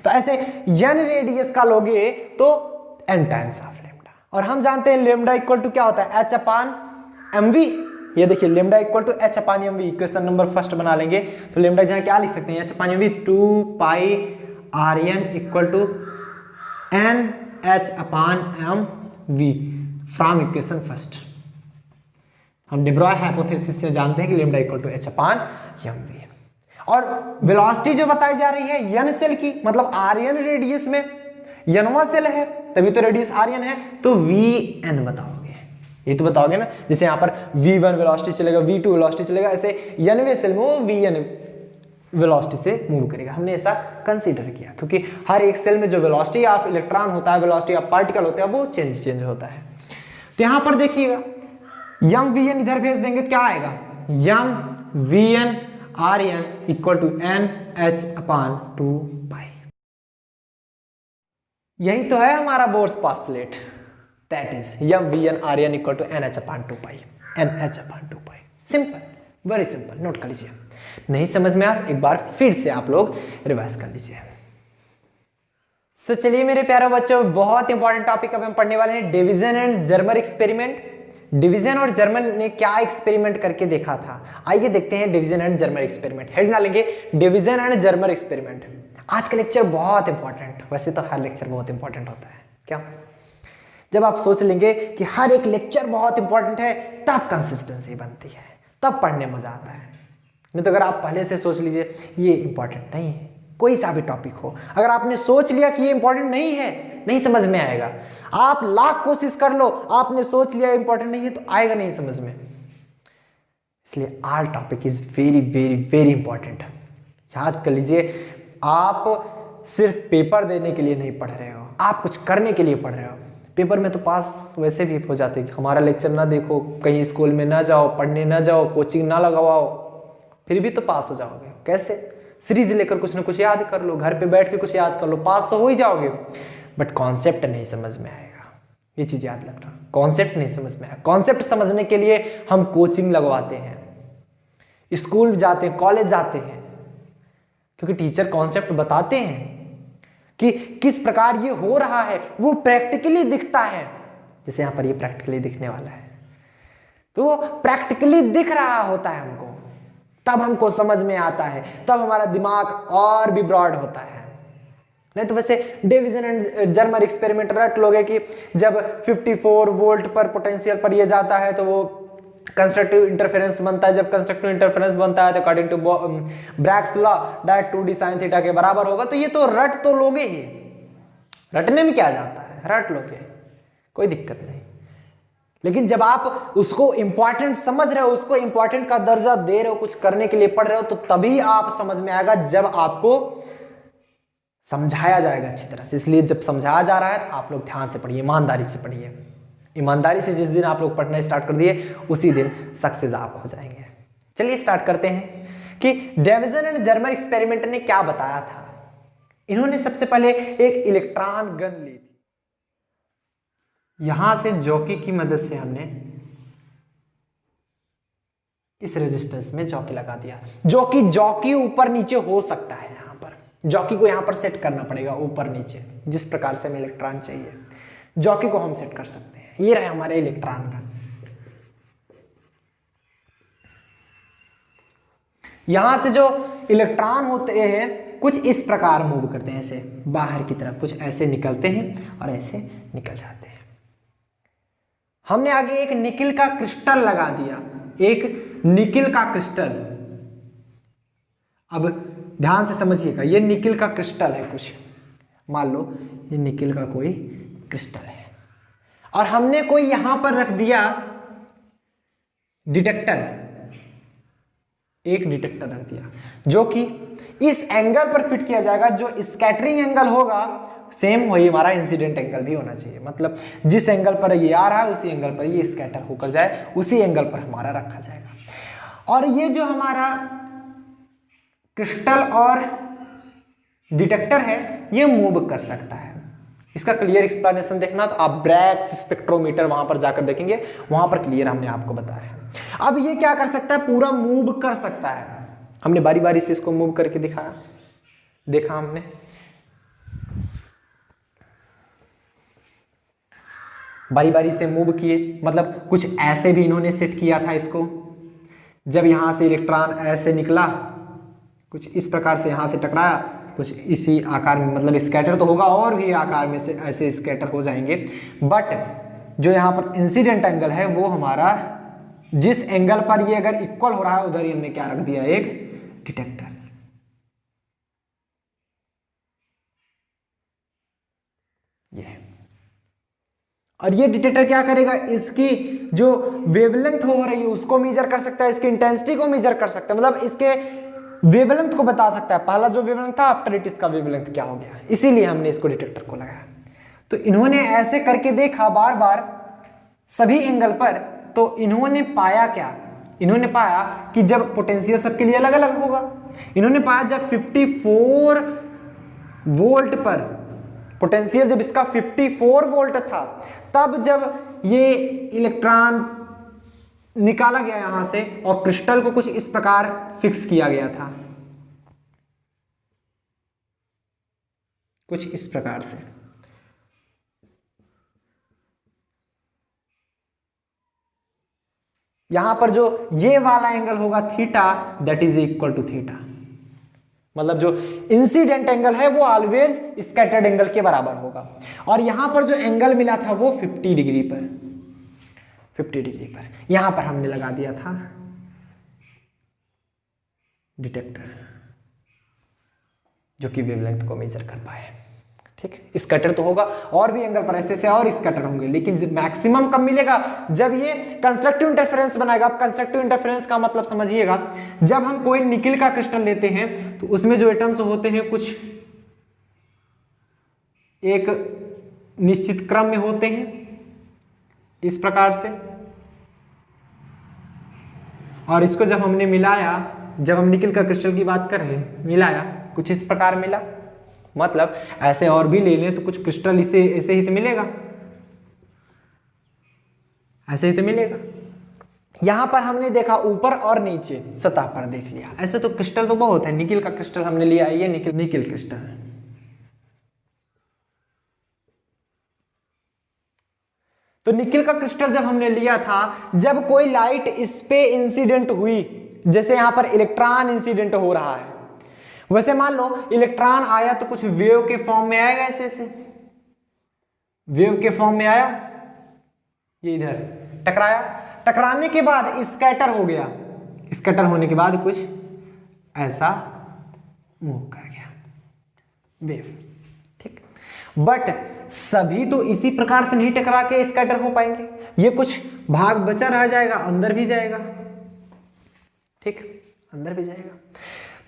तो ऐसे n रेडियस का लोगे तो n टाइम्स ऑफ लेमडा, और हम जानते हैं लेमडा इक्वल टू क्या होता है, h अपान mv। ये देखिए lambda equal to h upon mv, equation number first बना लेंगे तो लेमडा जहां क्या लिख सकते हैं, h upon mv, 2 pi rn equal to n h upon mv from equation first. हम डिब्रॉय हाइपोथेसिस से जानते हैं कि lambda equal to h upon mv। और वेलोसिटी जो बताई जा रही है n सेल की, मतलब rn रेडियस में nवां सेल है तभी तो रेडियस rn है, तो vn बताओगे, ये तो बताओगे ना। जैसे यहाँ पर v1 वेलोसिटी चलेगा, v2 वेलोसिटी चलेगा, ऐसे nवें सेल में वो vn वेलोसिटी से मूव करेगा। हमने ऐसा कंसीडर किया क्योंकि हर एक सेल में जो वेलोसिटी ऑफ इलेक्ट्रॉन होता है, वेलोसिटी ऑफ पार्टिकल होता है, वो चेंज होता है। तो यहाँ पर देखिएगा m vn इधर भेज देंगे तो क्या आएगा, m vn rn equal to n h upon 2 pi. यही तो है हमारा Bohr's postulate. That is mv/n equal to nh/2 nh/2। Simple, very simple, note कर लीजिए। नहीं समझ में आया एक बार फिर से आप लोग रिवाइज कर लीजिए। चलिए मेरे प्यारे बच्चों, बहुत इंपॉर्टेंट टॉपिक अब हम पढ़ने वाले हैं, division and Germer experiment. Division और जर्मन ने क्या एक्सपेरिमेंट करके देखा था, आइए देखते हैं division and Germer experiment. Head डालेंगे डिवीजन एंड जर्मर एक्सपेरिमेंट। आज का लेक्चर बहुत इंपॉर्टेंट, वैसे तो हर लेक्चर बहुत इंपॉर्टेंट होता है, क्या जब आप सोच लेंगे कि हर एक लेक्चर बहुत इंपॉर्टेंट है तब कंसिस्टेंसी बनती है, तब पढ़ने मजा आता है। नहीं तो अगर आप पहले से सोच लीजिए ये इंपॉर्टेंट नहीं है, कोई सा भी टॉपिक हो, अगर आपने सोच लिया कि ये इंपॉर्टेंट नहीं है, नहीं समझ में आएगा। आप लाख कोशिश कर लो, आपने सोच लिया इंपॉर्टेंट नहीं है तो आएगा नहीं समझ में। इसलिए all topic is very very very important. याद कर लीजिए, आप सिर्फ पेपर देने के लिए नहीं पढ़ रहे हो, आप कुछ करने के लिए पढ़ रहे हो। पेपर में तो पास वैसे भी हो जाते हैं कि हमारा लेक्चर ना देखो, कहीं स्कूल में ना जाओ, पढ़ने ना जाओ, कोचिंग ना लगवाओ, फिर भी तो पास हो जाओगे। कैसे? सीरीज लेकर कुछ ना कुछ याद कर लो, घर पे बैठ के कुछ याद कर लो, पास तो हो ही जाओगे। बट कॉन्सेप्ट नहीं समझ में आएगा, ये चीज याद रखना। कॉन्सेप्ट नहीं समझ में आएगा, कॉन्सेप्ट समझने के लिए हम कोचिंग लगवाते हैं, स्कूल जाते हैं, कॉलेज जाते हैं, क्योंकि टीचर कॉन्सेप्ट बताते हैं कि किस प्रकार ये हो रहा है, वो प्रैक्टिकली दिखता है। जैसे यहां पर ये प्रैक्टिकली दिखने वाला है, तो वो प्रैक्टिकली दिख रहा होता है हमको, तब हमको समझ में आता है, तब हमारा दिमाग और भी ब्रॉड होता है। नहीं तो वैसे डिवीजन एंड जर्मर एक्सपेरिमेंट रट लोगे कि जब 54 वोल्ट पर पोटेंशियल पर ये जाता है तो वो कंस्ट्रक्टिव इंटरफेरेंस बनता है। जब कंस्ट्रक्टिव इंटरफेरेंस बनता है तो according to Bragg's law that 2d sin theta के बराबर होगा। तो ये तो रट तो लोगे ही, रटने में क्या जाता है, रट लोगे, कोई दिक्कत नहीं। लेकिन जब आप उसको इंपॉर्टेंट समझ रहे हो, उसको इंपॉर्टेंट का दर्जा दे रहे हो, कुछ करने के लिए पढ़ रहे हो, तो तभी आप समझ में आएगा जब आपको समझाया जाएगा अच्छी तरह से। इसलिए जब समझाया जा रहा है तो आप लोग ध्यान से पढ़िए, ईमानदारी से पढ़िए। ईमानदारी से जिस दिन आप लोग पढ़ना स्टार्ट कर दिए उसी दिन सक्सेस आप हो जाएंगे। चलिए स्टार्ट करते हैं कि डिवीजन एंड जर्मर एक्सपेरिमेंट ने क्या बताया था। इन्होंने सबसे पहले एक इलेक्ट्रॉन गन ली थी, यहां से जॉकी की मदद से हमने इस रेजिस्टेंस में जॉकी लगा दिया। जॉकी ऊपर नीचे हो सकता है, यहां पर जॉकी को यहां पर सेट करना पड़ेगा ऊपर नीचे, जिस प्रकार से हमें इलेक्ट्रॉन चाहिए जॉकी को हम सेट कर सकते हैं। ये रहे हमारे इलेक्ट्रॉन गन। यहां से जो इलेक्ट्रॉन होते हैं कुछ इस प्रकार मूव करते हैं, ऐसे बाहर की तरफ, कुछ ऐसे निकलते हैं और ऐसे निकल जाते हैं। हमने आगे एक निकिल का क्रिस्टल लगा दिया, एक निकिल का क्रिस्टल। अब ध्यान से समझिएगा, ये निकिल का क्रिस्टल है, कुछ मान लो ये निकिल का कोई क्रिस्टल है, और हमने कोई यहां पर रख दिया डिटेक्टर, एक डिटेक्टर रख दिया जो कि इस एंगल पर फिट किया जाएगा। जो स्कैटरिंग एंगल होगा सेम वही हमारा इंसिडेंट एंगल भी होना चाहिए, मतलब जिस एंगल पर ये आ रहा है उसी एंगल पर ये स्कैटर होकर जाए, उसी एंगल पर हमारा रखा जाएगा। और ये जो हमारा क्रिस्टल और डिटेक्टर है ये मूव कर सकता है। इसका क्लियर एक्सप्लेनेशन देखना तो आप ब्रैग्स स्पेक्ट्रोमीटर वहां पर जाकर देखेंगे, वहां पर क्लियर हमने आपको बताया है। अब ये क्या कर सकता है, पूरा मूव कर सकता है। हमने बारी बारी से इसको मूव करके दिखाया, देखा हमने, बारी बारी से मूव किए, मतलब कुछ ऐसे भी इन्होंने सेट किया था इसको। जब यहां से इलेक्ट्रॉन ऐसे निकला, कुछ इस प्रकार से यहां से टकराया, कुछ इसी आकार में, मतलब स्कैटर तो होगा और भी आकार में से ऐसे स्कैटर हो जाएंगे। बट जो यहाँ पर इंसिडेंट एंगल है वो हमारा जिस एंगल पर ये अगर इक्वल हो रहा है उधर ही हमने क्या रख दिया, एक डिटेक्टर। ये और ये डिटेक्टर क्या करेगा, इसकी जो वेवलेंथ हो रही है उसको मेजर कर सकता है, इसकी इंटेंसिटी को मेजर कर सकता है, मतलब इसके वेवलेंथ को बता सकता है। पहला जो वेवलेंथ था आफ्टर इट इसका वेवलेंथ क्या हो गया, इसीलिए हमने इसको डिटेक्टर को लगाया। तो इन्होंने ऐसे करके देखा बार बार सभी एंगल पर, तो इन्होंने पाया क्या, इन्होंने पाया कि जब पोटेंशियल सबके लिए अलग अलग होगा, इन्होंने पाया जब 54 वोल्ट पर पोटेंशियल जब इसका 54 वोल्ट था तब जब ये इलेक्ट्रॉन निकाला गया यहां से और क्रिस्टल को कुछ इस प्रकार फिक्स किया गया था, कुछ इस प्रकार से। यहां पर जो ये वाला एंगल होगा theta, that is equal to theta, मतलब जो इंसिडेंट एंगल है वो ऑलवेज स्कैटर्ड एंगल के बराबर होगा। और यहां पर जो एंगल मिला था वो 50 डिग्री पर, 50 डिग्री पर यहां पर हमने लगा दिया था डिटेक्टर, जो कि वेवलेंथ को मेजर कर पाए। ठीक, स्कैटर तो होगा और भी एंगल पर ऐसे और स्कैटर होंगे, लेकिन मैक्सिमम कब मिलेगा? जब ये कंस्ट्रक्टिव इंटरफेरेंस बनाएगा। अब कंस्ट्रक्टिव इंटरफेरेंस का मतलब समझिएगा, जब हम कोई निकिल का क्रिस्टल लेते हैं तो उसमें जो एटम्स होते हैं कुछ एक निश्चित क्रम में होते हैं इस प्रकार से, और इसको जब हमने मिलाया, जब हम निकिल का क्रिस्टल की बात कर रहे हैं, मिलाया कुछ इस प्रकार मिला, मतलब ऐसे और भी ले लें तो कुछ क्रिस्टल इसे ऐसे ही तो मिलेगा, ऐसे ही तो मिलेगा। यहां पर हमने देखा ऊपर और नीचे सतह पर देख लिया। ऐसे तो क्रिस्टल तो बहुत है, निकिल का क्रिस्टल हमने लिया, ये निकिल क्रिस्टल है। तो निकिल का क्रिस्टल जब हमने लिया था, जब कोई लाइट इस पे इंसिडेंट हुई, जैसे यहां पर इलेक्ट्रॉन इंसिडेंट हो रहा है, वैसे मान लो इलेक्ट्रॉन आया तो कुछ वेव के फॉर्म में आएगा, ऐसे वेव के फॉर्म में आया, ये इधर टकराया, टकराने के बाद स्कैटर हो गया, स्कैटर होने के बाद कुछ ऐसा मूव कर गया वेव। ठीक, बट सभी तो इसी प्रकार से नहीं टकरा के स्कैटर हो पाएंगे, ये कुछ भाग बचा रह जाएगा, अंदर भी जाएगा। ठीक, अंदर भी जाएगा।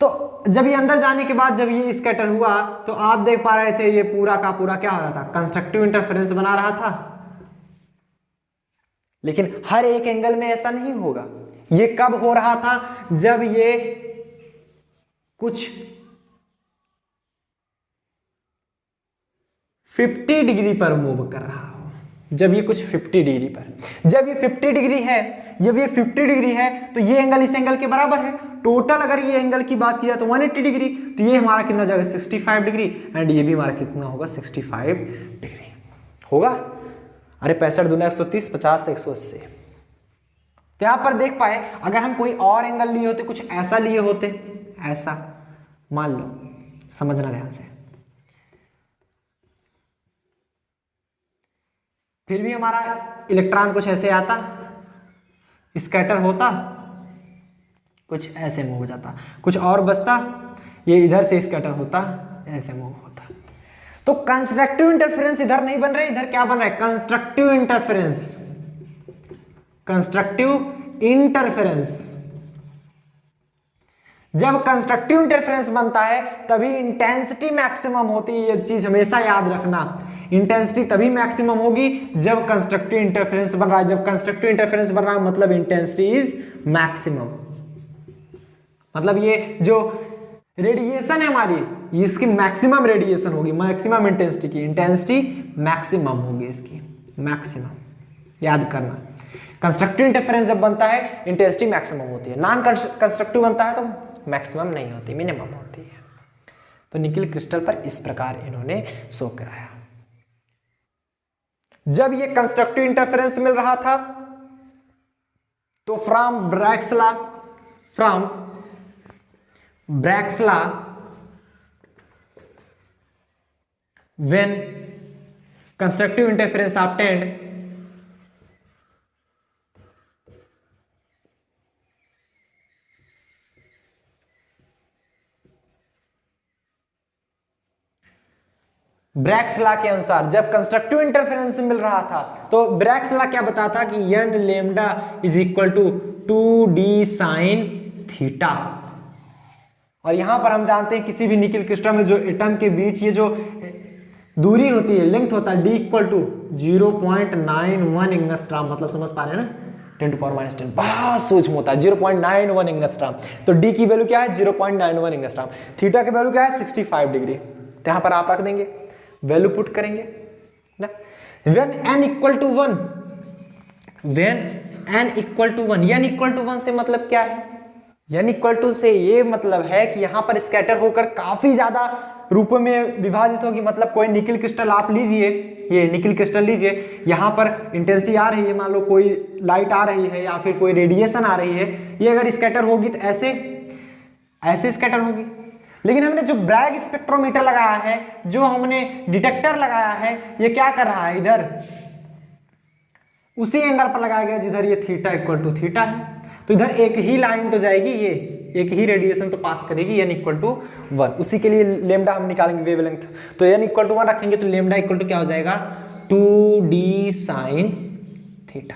तो जब ये अंदर जाने के बाद जब ये स्कैटर हुआ तो आप देख पा रहे थे ये पूरा का पूरा क्या हो रहा था, कंस्ट्रक्टिव इंटरफेरेंस बना रहा था। लेकिन हर एक एंगल में ऐसा नहीं होगा। ये कब हो रहा था? जब ये कुछ 50 डिग्री पर मूव कर रहा हो, जब ये कुछ 50 डिग्री पर, जब ये 50 डिग्री है, जब ये 50 डिग्री है तो ये एंगल इस एंगल के बराबर है। टोटल अगर ये एंगल की बात की जाए तो 180 डिग्री, तो ये हमारा कितना हो जाएगा 65 डिग्री, एंड ये भी हमारा कितना होगा 65 डिग्री होगा। अरे 65 दूना 130, 50 से 180। तो यहां पर देख पाए, अगर हम कोई और एंगल लिए होते, कुछ ऐसा लिए होते, ऐसा मान लो, समझना ध्यान से, फिर भी हमारा इलेक्ट्रॉन कुछ ऐसे आता, स्कैटर होता, कुछ ऐसे मूव हो जाता, कुछ और बचता, ये इधर से स्कैटर होता, ऐसे मूव होता। तो कंस्ट्रक्टिव इंटरफेरेंस इधर नहीं बन रहे, इधर क्या बन रहा है? Constructive interference, constructive interference. जब कंस्ट्रक्टिव इंटरफेरेंस बनता है तभी इंटेंसिटी मैक्सिमम होती है, ये चीज हमेशा याद रखना। इंटेंसिटी तभी मैक्सिमम होगी जब कंस्ट्रक्टिव इंटरफेरेंस बन रहा है। जब कंस्ट्रक्टिव इंटरफेरेंस बन रहा है मतलब इंटेंसिटी इज मैक्सिमम, मतलब ये जो रेडिएशन है हमारी, इसकी मैक्सिमम रेडिएशन होगी, मैक्सिमम इंटेंसिटी की, इंटेंसिटी मैक्सिमम होगी इसकी, मैक्सिमम याद करना। कंस्ट्रक्टिव इंटरफेरेंस जब बनता है इंटेंसिटी मैक्सिमम होती है, नॉन कंस्ट्रक्टिव बनता है तो मैक्सिमम नहीं होती, मिनिमम होती है। तो निकिल क्रिस्टल पर इस प्रकार इन्होंने शो कराया। जब ये कंस्ट्रक्टिव इंटरफेरेंस मिल रहा था तो from Bragg's law when constructive interference obtained, Bragg's law के अनुसार जब कंस्ट्रक्टिव इंटरफेरेंस मिल रहा था तो ब्रैग्स लॉ क्या बताता कि n lambda is equal to 2d sin theta. और यहां पर हम जानते हैं किसी भी निकिल क्रिस्टल में जो एटम के बीच ये जो दूरी होती है, लेंथ होता है, d इक्वल टू 0.91 एंगस्ट्रॉम, मतलब समझ पा रहे हैं ना, 10 to power minus 10, बहुत सूक्ष्म होता है, 0.91 एंगस्ट्रॉम। तो d की वैल्यू क्या है? 0.91 एंगस्ट्रॉम। थीटा की वैल्यू क्या है? 65 डिग्री। तो यहां पर आप रख देंगे, वैल्यू पुट करेंगे ना, when n equal to 1, when n equal to 1, n equal to 1 से मतलब क्या है? n इक्वल टू से ये मतलब है कि यहां पर स्कैटर होकर काफी ज्यादा रूपों में विभाजित होगी। मतलब कोई निकिल क्रिस्टल आप लीजिए, ये निकिल क्रिस्टल लीजिए, यहाँ पर इंटेंसिटी आ रही है, मान लो कोई लाइट आ रही है या फिर कोई रेडिएशन आ रही है, ये अगर स्कैटर होगी तो ऐसे ऐसे स्कैटर होगी। लेकिन हमने जो ब्रैग स्पेक्ट्रोमीटर लगाया है, जो हमने डिटेक्टर लगाया है, ये क्या कर रहा है? इधर उसी एंगल पर लगाया गया जिधर ये थीटा इक्वल टू थीटा है। तो इधर एक ही लाइन तो जाएगी, ये एक ही रेडिएशन तो पास करेगी, n इक्वल टू 1। उसी के लिए लेमडा हम निकालेंगे वेवलेंथ। तो n इक्वल टू 1 रखेंगे तो लेमडा इक्वल टू क्या हो जाएगा? 2d sine theta.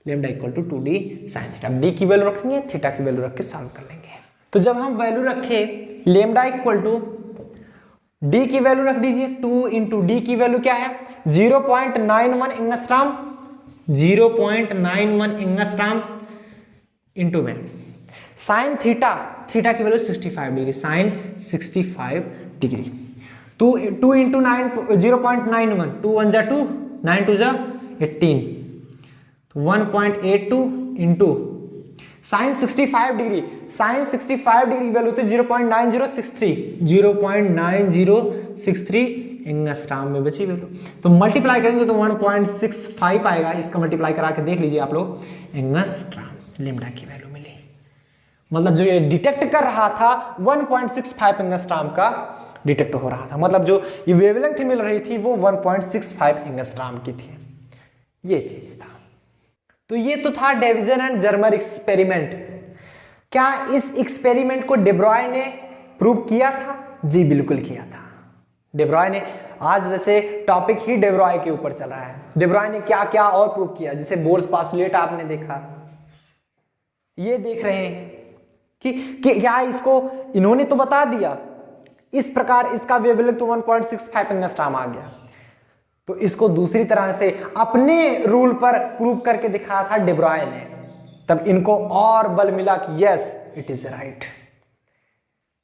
Lambda equal to 2d sine theta. d की वैल्यू रखेंगे, थीटा की वैल्यू रख के सॉल्व कर लेंगे। तो जब हम वैल्यू रखे लेमडा इक्वल टू d की वैल्यू रख दीजिए, 2 इंटू डी की वैल्यू क्या है? 0.91 एंगस्ट्रॉम, 0.91 एंगस्ट्रॉम इंटू में साइन थीटा, थीटा की value 65 degree, sine 65 degree. 2 into 9, 0.91, 2 1 जा 2, 9 2 जा 18, तो 1.82 into sine 65 degree, sine 65 degree value तो 0.9063, 0.9063 एंगस्ट्रॉम में बची वैल्यू। तो मल्टीप्लाई करेंगे तो 1.65 आएगा। इसका मल्टीप्लाई करा के देख लीजिए आप लोग, एंगस्ट्रॉम लेमडा की वैल्यू मिली। मतलब जो ये डिटेक्ट कर रहा था 1.65 एंगस्ट्रॉम का डिटेक्ट हो रहा था। मतलब जो ये वेवलेंथ मिल रही थी वो 1.65 एंगस्ट्रॉम की थी। ये चीज था। तो ये तो था डेविसन एंड जर्मर एक्सपेरिमेंट। क्या इस एक्सपेरिमेंट को डे ब्रॉय ने प्रूव किया था? जी बिल्कुल किया था डे ब्रॉय ने। आज वैसे टॉपिक ही डे ब्रॉय के ऊपर चल रहा है। डे ब्रॉय ने क्या क्या और प्रूव किया, जैसे बोर्स पास्टुलेट आपने देखा, ये देख रहे हैं कि क्या इसको इन्होंने तो बता दिया, इस प्रकार इसका वेवलेंथ तो 1.65 एंगस्ट्रॉम आ गया। तो इसको दूसरी तरह से अपने रूल पर प्रूव करके दिखाया था डे ब्रॉय ने। तब इनको और बल मिला कि yes it is right.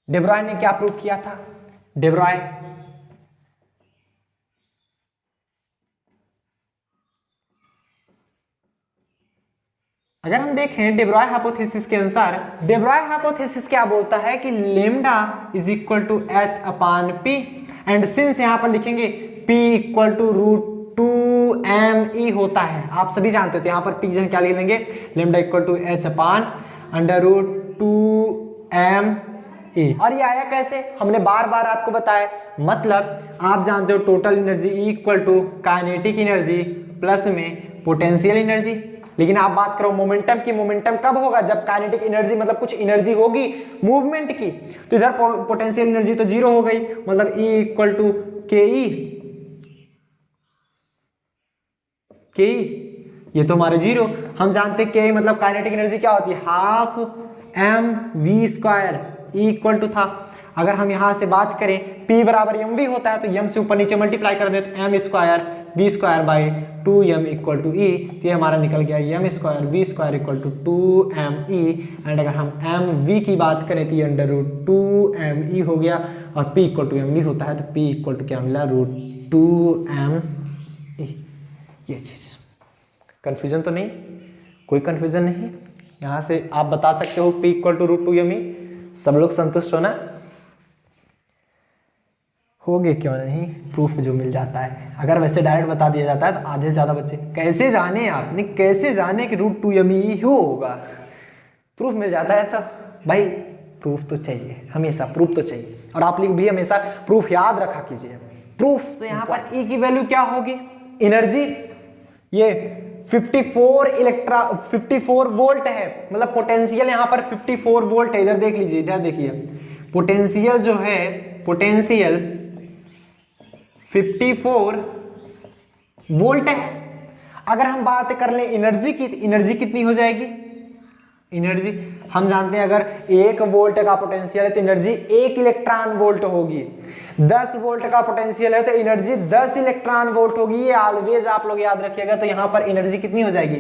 Day Broglie ने क्या प्रूव किया था? डे ब्रॉय अगर हम देखें डे ब्रॉय हाइपोथेसिस के अनुसार, डे ब्रॉय हाइपोथेसिस क्या बोलता है कि lambda is equal to H upon P, and since यहां पर लिखेंगे p इक्वल टू √2m होता है, आप सभी जानते हो। तो यहां पर p जगह क्या लिख लेंगे? Lambda equal to H upon √2m। और ये आया कैसे? हमने बार बार आपको बताया। मतलब आप जानते हो total energy equal to kinetic energy plus में पोटेंशियल एनर्जी। लेकिन आप बात करो मोमेंटम की, मोमेंटम कब होगा? जब काइनेटिक एनर्जी मतलब कुछ एनर्जी होगी मूवमेंट की। तो इधर पोटेंशियल एनर्जी तो जीरो हो गई, मतलब E इक्वल टू के ई, ये तो हमारे जीरो। हम जानते हैं के मतलब काइनेटिक एनर्जी क्या होती है? Half mv²। E equal to था, अगर हम यहां से बात करें P बराबर mv होता है, तो m से ऊपर नीचे मल्टीप्लाई कर दे तो m² by 2m equal to ई। तो ये हमारा निकल गया m² v² equal to 2me। And अगर हम mv की बात करें तो ये √2me हो गया, और p इक्वल टू mv होता है, तो p इक्वल टू क्या मिला? √2me। ये चीज कंफ्यूजन तो नहीं? कोई कंफ्यूजन नहीं? यहां से आप बता सकते हो p इक्वल टू √2me। सब लोग संतुष्ट हो ना? होगे क्यों नहीं? प्रूफ जो मिल जाता है, अगर वैसे डायरेक्ट बता दिया जाता है तो आधे से ज्यादा बच्चे कैसे जाने, आपने कैसे जाने कि √2me ही होगा? प्रूफ मिल जाता है तो भाई प्रूफ तो चाहिए, हमेशा प्रूफ तो चाहिए। और आप लोग भी हमेशा प्रूफ याद रखा कीजिए। प्रूफ से यहाँ पर E की वैल्यू क्या होगी? एनर्जी ये 54 वोल्ट है, मतलब पोटेंशियल यहाँ पर 54 वोल्ट है। इधर देख लीजिए, इधर देखिए पोटेंशियल जो है, पोटेंशियल 54 वोल्ट है। अगर हम बात कर लें एनर्जी की, तो एनर्जी कितनी हो जाएगी? एनर्जी हम जानते हैं अगर 1 वोल्ट का पोटेंशियल है तो एनर्जी 1 इलेक्ट्रॉन वोल्ट होगी। 10 वोल्ट का पोटेंशियल है तो एनर्जी 10 इलेक्ट्रॉन वोल्ट होगी। ये ऑलवेज आप लोग याद रखिएगा। तो यहां पर एनर्जी कितनी हो जाएगी?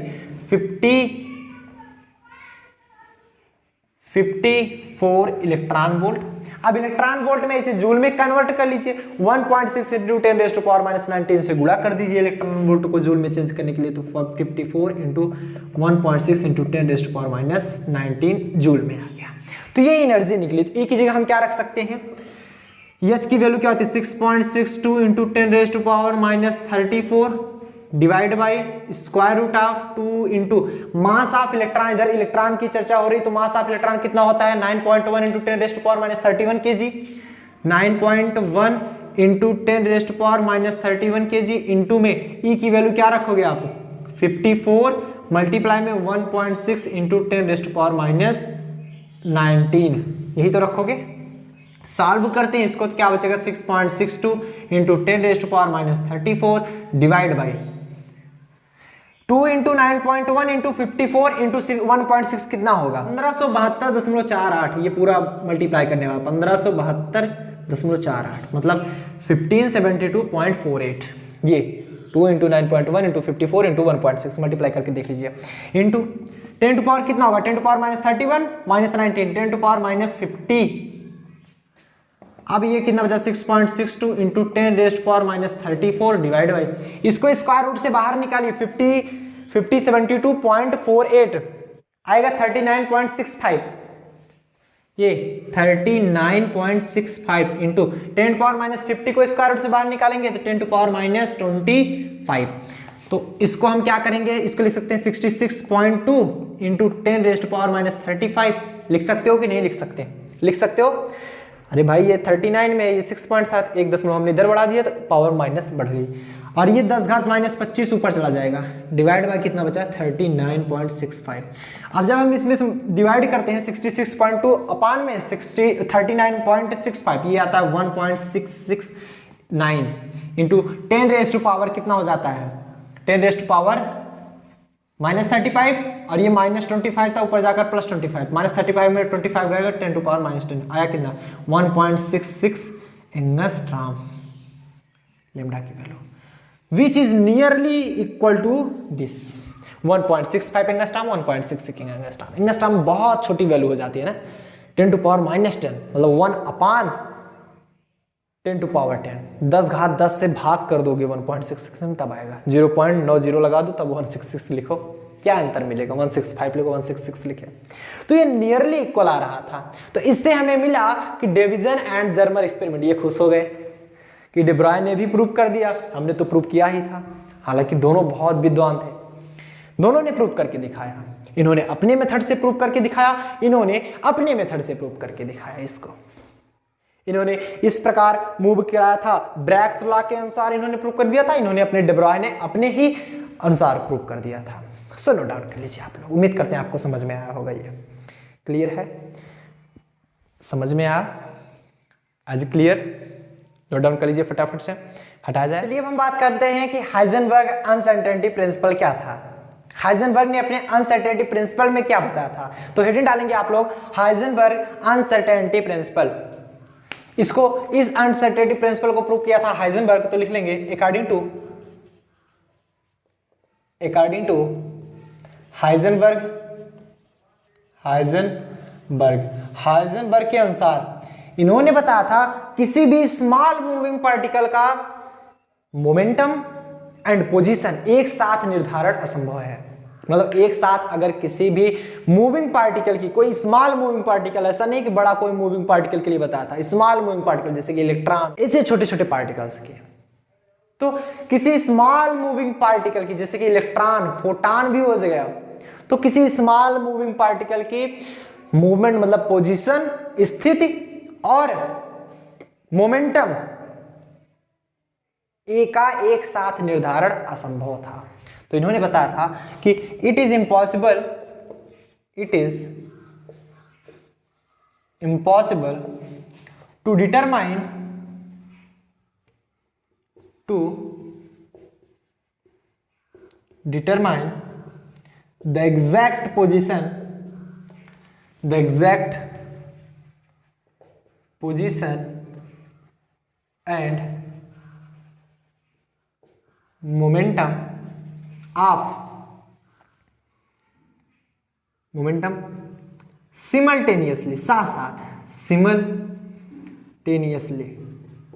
54 इलेक्ट्रॉन वोल्ट। अब इलेक्ट्रॉन वोल्ट में इसे जूल में कन्वर्ट कर लीजिए, 1.6 इंटू 10⁻⁻19 से गुणा कर दीजिए इलेक्ट्रॉन वोल्ट को जूल में चेंज करने के लिए, तो 54 इंटू 1.6 इंटू 10⁻⁻19 जूल में आ गया। तो ये एनर्जी निकली। तो E की जगह हम क्या रख सकते हैं, H की वैल्यू क्या होती है 6.62 into 10⁻⁻34 divide by square root of 2 into mass of electron. इधर इलेक्ट्रॉन की चर्चा हो रही, तो मास ऑफ इलेक्ट्रॉन कितना होता है 9.1 into 10⁻⁻31 kg, 9.1 into 10⁻⁻31 kg into में E की वैल्यू क्या रखोगे आप 54 मल्टीप्लाई में 1.6 इंटू 10⁻⁻19 यही तो रखोगे। सॉल्व करते हैं इसको, तो क्या बचेगा 6.62 into 10⁻⁻34 divide by 2 into 9.1 into 54 into 1.6 कितना होगा 1572.48। ये पूरा मल्टीप्लाई करने वाला 1572.48 मतलब 1572.48। ये 2 इंटू 9.1 इंटू 54 इंटू 1.6 मल्टीप्लाई करके देख लीजिए, इंटू 10 टू पावर कितना होगा 10 टू पावर -31 -19 10 टू पावर -50। अब ये कितना बचा 6.62 इंटू 10⁻⁻34 डिवाइड बाई, इसको स्क्वायर रूट से बाहर निकालिए 72.48 आएगा 39.65। ये 39.65 इंटू 10⁻⁻50 को स्क्वायर रूट से बाहर निकालेंगे तो 10 टू पावर -25। तो इसको हम क्या करेंगे, इसको लिख सकते हैं 66.2 इंटू 10⁻⁻35। लिख सकते हो कि नहीं लिख सकते, लिख सकते हो। अरे भाई ये 39 में ये 6 पॉइंट था, एक दशमलव हमने इधर बढ़ा दिया तो पावर माइनस बढ़ गई, और ये 10 घात -25 ऊपर चला जाएगा, डिवाइड बाय कितना बचा 39.65। अब जब हम इसमें डिवाइड करते हैं 66.2 अपान में 39.65, ये आता है 1.669 इंटू 10 रेज़ टू पावर कितना हो जाता है 10 रेज़ टू पावर -35, और ये -25 था ऊपर जाकर +25, -35 में 25 गएगा 10 टू पावर -10 आया कितना 1.66 एंगस्ट्रॉम लेम्डा की value, which is nearly equal to this 1.65 angstrom 1.66 angstrom. Angstrom बहुत छोटी वैल्यू हो जाती है ना, 10 टू पावर -10 मतलब 1 अपान 10 टू पावर 10, 10 घात 10 से भाग कर दोगे 1.66 में तब आएगा, 0.90 लगा दो तब 166 लिखो, क्या अंतर मिलेगा 165 लिखो 166 लिखे, तो ये नियरली इक्वल आ रहा था। तो इससे हमें मिला कि डिवीजन एंड जर्मर एक्सपेरिमेंट, ये खुश हो गए कि डे ब्रॉय ने भी प्रूव कर दिया, हमने तो प्रूव किया ही था। हालांकि दोनों बहुत विद्वान थे, दोनों ने प्रूव करके दिखाया, इन्होंने अपने मेथड से प्रूव करके दिखाया, इन्होंने अपने मेथड से प्रूव करके दिखाया। इसको इन्होंने इस प्रकार मूव कराया था, ब्रैग्स लॉ के अनुसार इन्होंने प्रूव कर दिया था, इन्होंने अपने डे ब्रॉय ने अपने ही अनुसार प्रूव कर दिया था। सो नोट डाउन कर लीजिए आप लोग, उम्मीद करते हैं आपको समझ में आया होगा, ये क्लियर है, समझ में आया, आज क्लियर, नोट डाउन कर लीजिए फटाफट से, हटाया जाए। चलिए अब हम बात करते हैं कि हाइजेनबर्ग अनसर्टेनिटी प्रिंसिपल क्या था। हाइजेनबर्ग ने अपने अनसर्टेनिटी प्रिंसिपल में क्या बताया था, तो हेडिंग डालेंगे आप लोग हाइजेनबर्ग अनसर्टेनिटी प्रिंसिपल। इसको इस अनसर्टेनिटी प्रिंसिपल को प्रूव किया था हाइजेनबर्ग, तो लिख लेंगे अकॉर्डिंग टू हाइजेनबर्ग के अनुसार इन्होंने बताया था किसी भी स्मॉल मूविंग पार्टिकल का मोमेंटम एंड पोजीशन एक साथ निर्धारण असंभव है। मतलब एक साथ अगर किसी भी मूविंग पार्टिकल की, कोई स्मॉल मूविंग पार्टिकल, ऐसा नहीं कि बड़ा कोई मूविंग पार्टिकल के लिए बताया था, स्मॉल मूविंग पार्टिकल जैसे कि इलेक्ट्रॉन, ऐसे छोटे छोटे पार्टिकल्स के, तो किसी स्मॉल मूविंग पार्टिकल की जैसे कि इलेक्ट्रॉन, फोटॉन भी हो जाएगा, तो किसी स्मॉल मूविंग पार्टिकल की मूवमेंट मतलब पोजीशन, स्थिति और मोमेंटम एक साथ निर्धारण असंभव था। तो इन्होंने बताया था कि it is impossible to determine the exact position and momentum of simultaneously, साथ साथ, सिमल्टेनियसली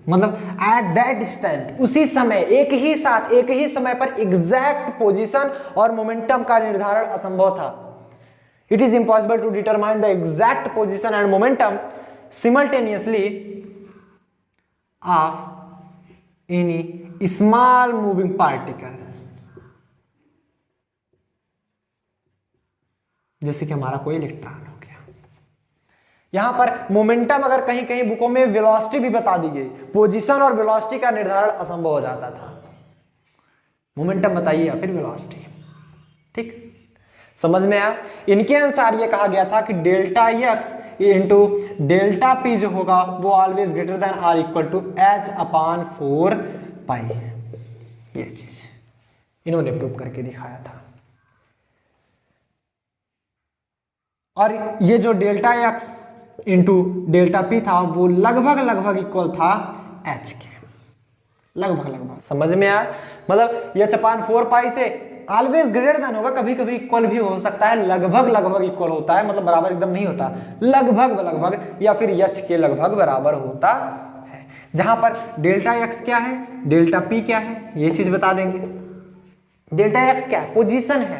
मतलब एट दैट इंस्टेंट, उसी समय, एक ही साथ, एक ही समय पर एग्जैक्ट पोजीशन और मोमेंटम का निर्धारण असंभव था। It is impossible to determine the exact position and momentum simultaneously of any small moving particle, जैसे कि हमारा कोई इलेक्ट्रॉन हो गया। यहां पर मोमेंटम अगर कहीं कहीं बुकों में वेलोसिटी भी बता दी गई, पोजीशन और वेलोसिटी का निर्धारण असंभव हो जाता था। मोमेंटम बताइए या फिर वेलोसिटी। ठीक, समझ में आया। इनके अनुसार यह कहा गया था कि delta X into delta P जो होगा वो always greater than or equal to H upon 4 pi. ये चीज इन्होंने प्रूव करके दिखाया था। और ये जो delta X into delta P था वो लगभग इक्वल था एच के, लगभग। समझ में आया। मतलब एच अपॉन 4 पाई से ऑलवेज ग्रेटर देन होगा, कभी कभी इक्वल भी हो सकता है, लगभग इक्वल होता है, मतलब बराबर एकदम नहीं होता, लगभग या फिर एच के लगभग बराबर होता है। जहां पर डेल्टा एक्स क्या है, डेल्टा पी क्या है, ये चीज बता देंगे। डेल्टा एक्स क्या है, पोजीशन है।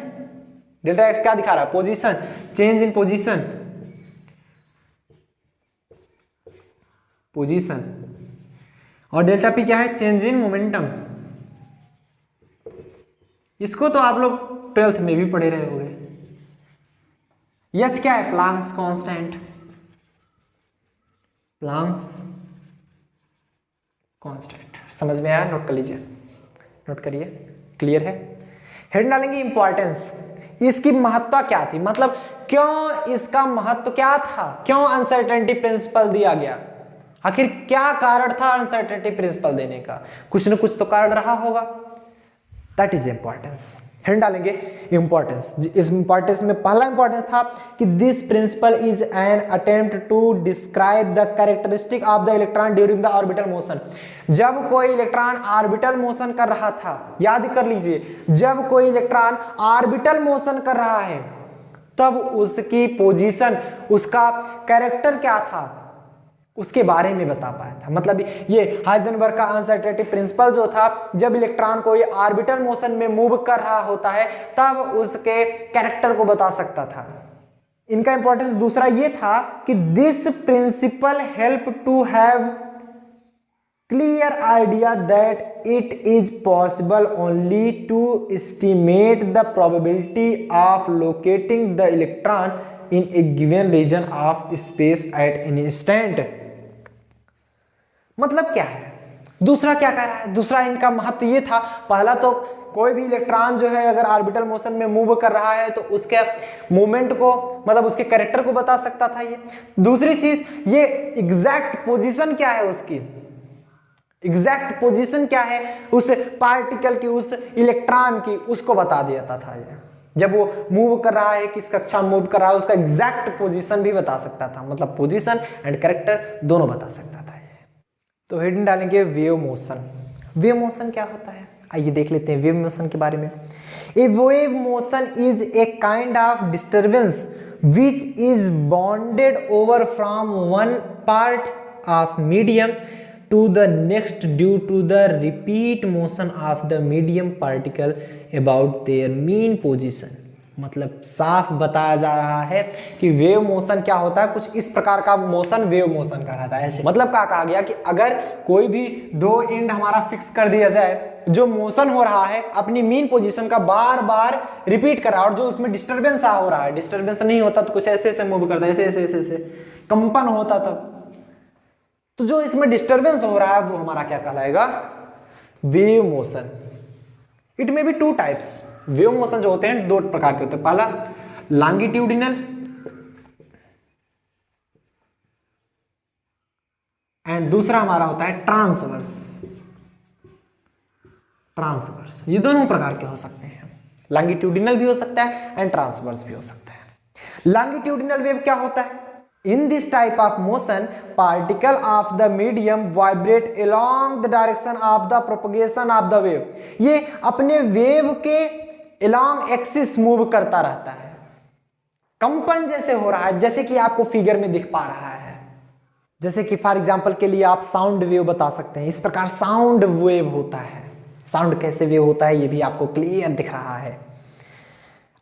डेल्टा एक्स क्या दिखा रहा है, पोजीशन, चेंज इन पोजीशन, और डेल्टा पी क्या है, चेंज इन मोमेंटम। इसको तो आप लोग 12th में भी पढ़े रहे होंगे। एच क्या है, प्लांक्स कांस्टेंट, प्लांक्स कांस्टेंट। समझ में आया, नोट कर लीजिए, नोट करिए, क्लियर है। हेड डालेंगे इंपॉर्टेंस, इसकी महत्ता क्या थी, मतलब क्यों इसका महत्व क्या था, क्यों अनसर्टेनिटी प्रिंसिपल दिया गया, आखिर क्या कारण था अनसर्टेनिटी प्रिंसिपल देने का, कुछ न कुछ तो कारण रहा होगा। That is importance. हेड डालेंगे इंपॉर्टेंस। इस इंपॉर्टेंस में पहला इंपॉर्टेंस था कि this principle is an attempt to describe the characteristic of the electron during the orbital motion. जब कोई इलेक्ट्रॉन ऑर्बिटल मोशन कर रहा था, याद कर लीजिए, जब कोई इलेक्ट्रॉन ऑर्बिटल मोशन कर रहा है तब उसकी पोजीशन, उसका कैरेक्टर क्या था, उसके बारे में बता पाया था। मतलब ये हाइजेनबर्ग का अनसर्टेनिटी प्रिंसिपल जो था, जब इलेक्ट्रॉन कोई ऑर्बिटल मोशन में मूव कर रहा होता है तब उसके कैरेक्टर को बता सकता था। इनका इंपॉर्टेंस दूसरा ये था कि this principle help to have clear idea that it is possible only to estimate the probability of locating the electron in a given region of space at any instant. मतलब क्या है, दूसरा क्या कह रहा है, दूसरा इनका महत्व ये था, पहला तो कोई भी इलेक्ट्रॉन जो है अगर ऑर्बिटल मोशन में मूव कर रहा है तो उसके मूवमेंट को, मतलब उसके कैरेक्टर को बता सकता था ये। दूसरी चीज, ये एग्जैक्ट पोजीशन क्या है, उसकी एग्जैक्ट पोजीशन क्या है उस पार्टिकल की, उस इलेक्ट्रॉन की, उसको बता देता था ये। जब वो मूव कर रहा है, किस कक्षा में मूव कर रहा है, उसका एग्जैक्ट पोजीशन भी बता सकता था, मतलब पोजीशन एंड कैरेक्टर दोनों बता सकता था ये। तो हेडिंग डालेंगे वेव मोशन। वेव मोशन क्या होता है, आइए देख लेते हैं वेव मोशन के बारे में। A wave motion is a kind of disturbance which is bounded over from one part of medium to the next due to the repeat motion of the medium particle about their mean position। मतलब साफ बताया जा रहा है कि wave motion क्या होता है, कुछ इस प्रकार का मोशन वेव मोशन कहलाता है। ऐसे मतलब क्या कहा गया कि अगर कोई भी दो एंड हमारा फिक्स कर दिया जाए, जो मोशन हो रहा है अपनी मीन पोजीशन का बार बार रिपीट कर रहा है, और जो उसमें डिस्टर्बेंस हो रहा है, डिस्टर्बेंस नहीं होता तो कुछ ऐसे ऐसे मूव करता है, ऐसे ऐसे ऐसे कंपन होता तब, तो जो इसमें डिस्टरबेंस हो रहा है वो हमारा क्या कहलाएगा, वेव मोशन। इट में बी 2 टाइप्स। वेव मोशन जो होते हैं 2 प्रकार के होते हैं, पहला लॉन्गिट्यूडिनल एंड दूसरा हमारा होता है ट्रांसवर्स। ट्रांसवर्स ये दोनों प्रकार के हो सकते हैं, लॉन्गिट्यूडिनल भी हो सकता है एंड ट्रांसवर्स भी हो सकता है। लॉन्गिट्यूडिनल वेव क्या होता है, in this type of motion particle of the medium vibrate along the direction of the propagation of the wave। ये अपने वेव के along एक्सिस मूव करता रहता है, कंपन जैसे हो रहा है, जैसे कि आपको फिगर में दिख पा रहा है। जैसे कि फॉर एग्जांपल के लिए आप साउंड वेव बता सकते हैं, इस प्रकार साउंड वेव होता है। साउंड कैसे वेव होता है ये भी आपको क्लियर दिख रहा है।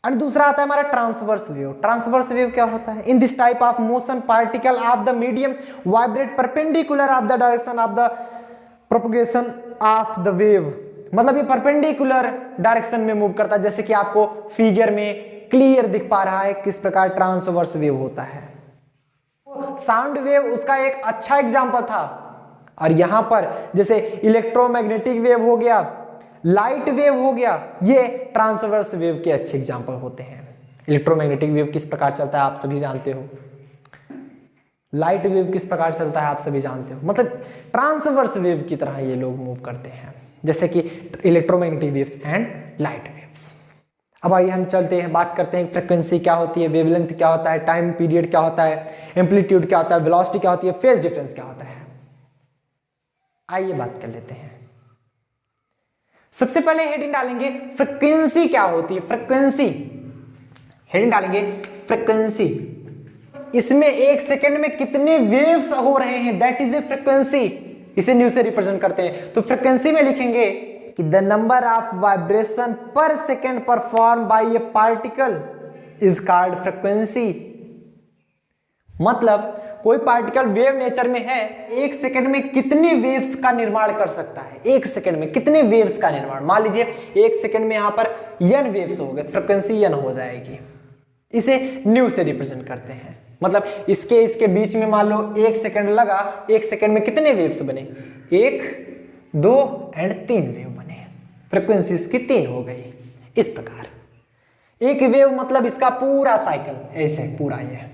और दूसरा आता है हमारा ट्रांसवर्स वेव। ट्रांसवर्स वेव क्या होता है? In this type of motion particle of the medium vibrate perpendicular of the direction of the propagation of the wave. मतलब ये परपेंडिकुलर डायरेक्शन में मूव करता है, जैसे कि आपको फिगर में क्लियर दिख पा रहा है किस प्रकार ट्रांसवर्स वेव होता है। साउंड वेव उसका एक अच्छा एग्जांपल था। और यहां पर जैसे इलेक्ट्रोमैग्नेटिक वेव हो गया, लाइट वेव हो गया, ये ट्रांसवर्स वेव के अच्छे एग्जांपल होते हैं। इलेक्ट्रोमैग्नेटिक वेव किस प्रकार चलता है आप सभी जानते हो, लाइट वेव किस प्रकार चलता है आप सभी जानते हो। मतलब ट्रांसवर्स वेव की तरह ये लोग मूव करते हैं, जैसे कि electromagnetic waves and light waves. अब आइए हम चलते हैं, बात करते हैं फ्रीक्वेंसी क्या होती है, वेवलेंथ क्या होता है, टाइम पीरियड क्या होता है, एम्पलीट्यूड क्या होता है, वेलोसिटी क्या होती है, फेज डिफरेंस क्या होता है। आइए बात कर लेते हैं। सबसे पहले हेडिंग डालेंगे फ्रीक्वेंसी क्या होती है। फ्रीक्वेंसी हेडिंग डालेंगे फ्रीक्वेंसी। इसमें एक सेकंड में कितने वेव्स हो रहे हैं, दैट इज ए फ्रीक्वेंसी। इसे न्यू से रिप्रेजेंट करते हैं। तो फ्रीक्वेंसी में लिखेंगे कि द नंबर ऑफ वाइब्रेशन पर second perform by A particle is called frequency. मतलब कोई पार्टिकल वेव नेचर में है, एक सेकंड में कितने वेव्स का निर्माण कर सकता है, एक सेकंड में कितने वेव्स का निर्माण। मान लीजिए एक सेकंड में यहां पर n वेव्स हो गए, फ्रीक्वेंसी n हो जाएगी। इसे न्यू से रिप्रेजेंट करते हैं। मतलब इसके बीच में मान लो एक सेकंड लगा, एक सेकंड में कितने वेव्स बने, 1 2 और 3 वेव बने। फ्रीक्वेंसी इसकी 3 हो गई। इस प्रकार एक वेव मतलब इसका पूरा साइकिल ऐसे पूरा ये।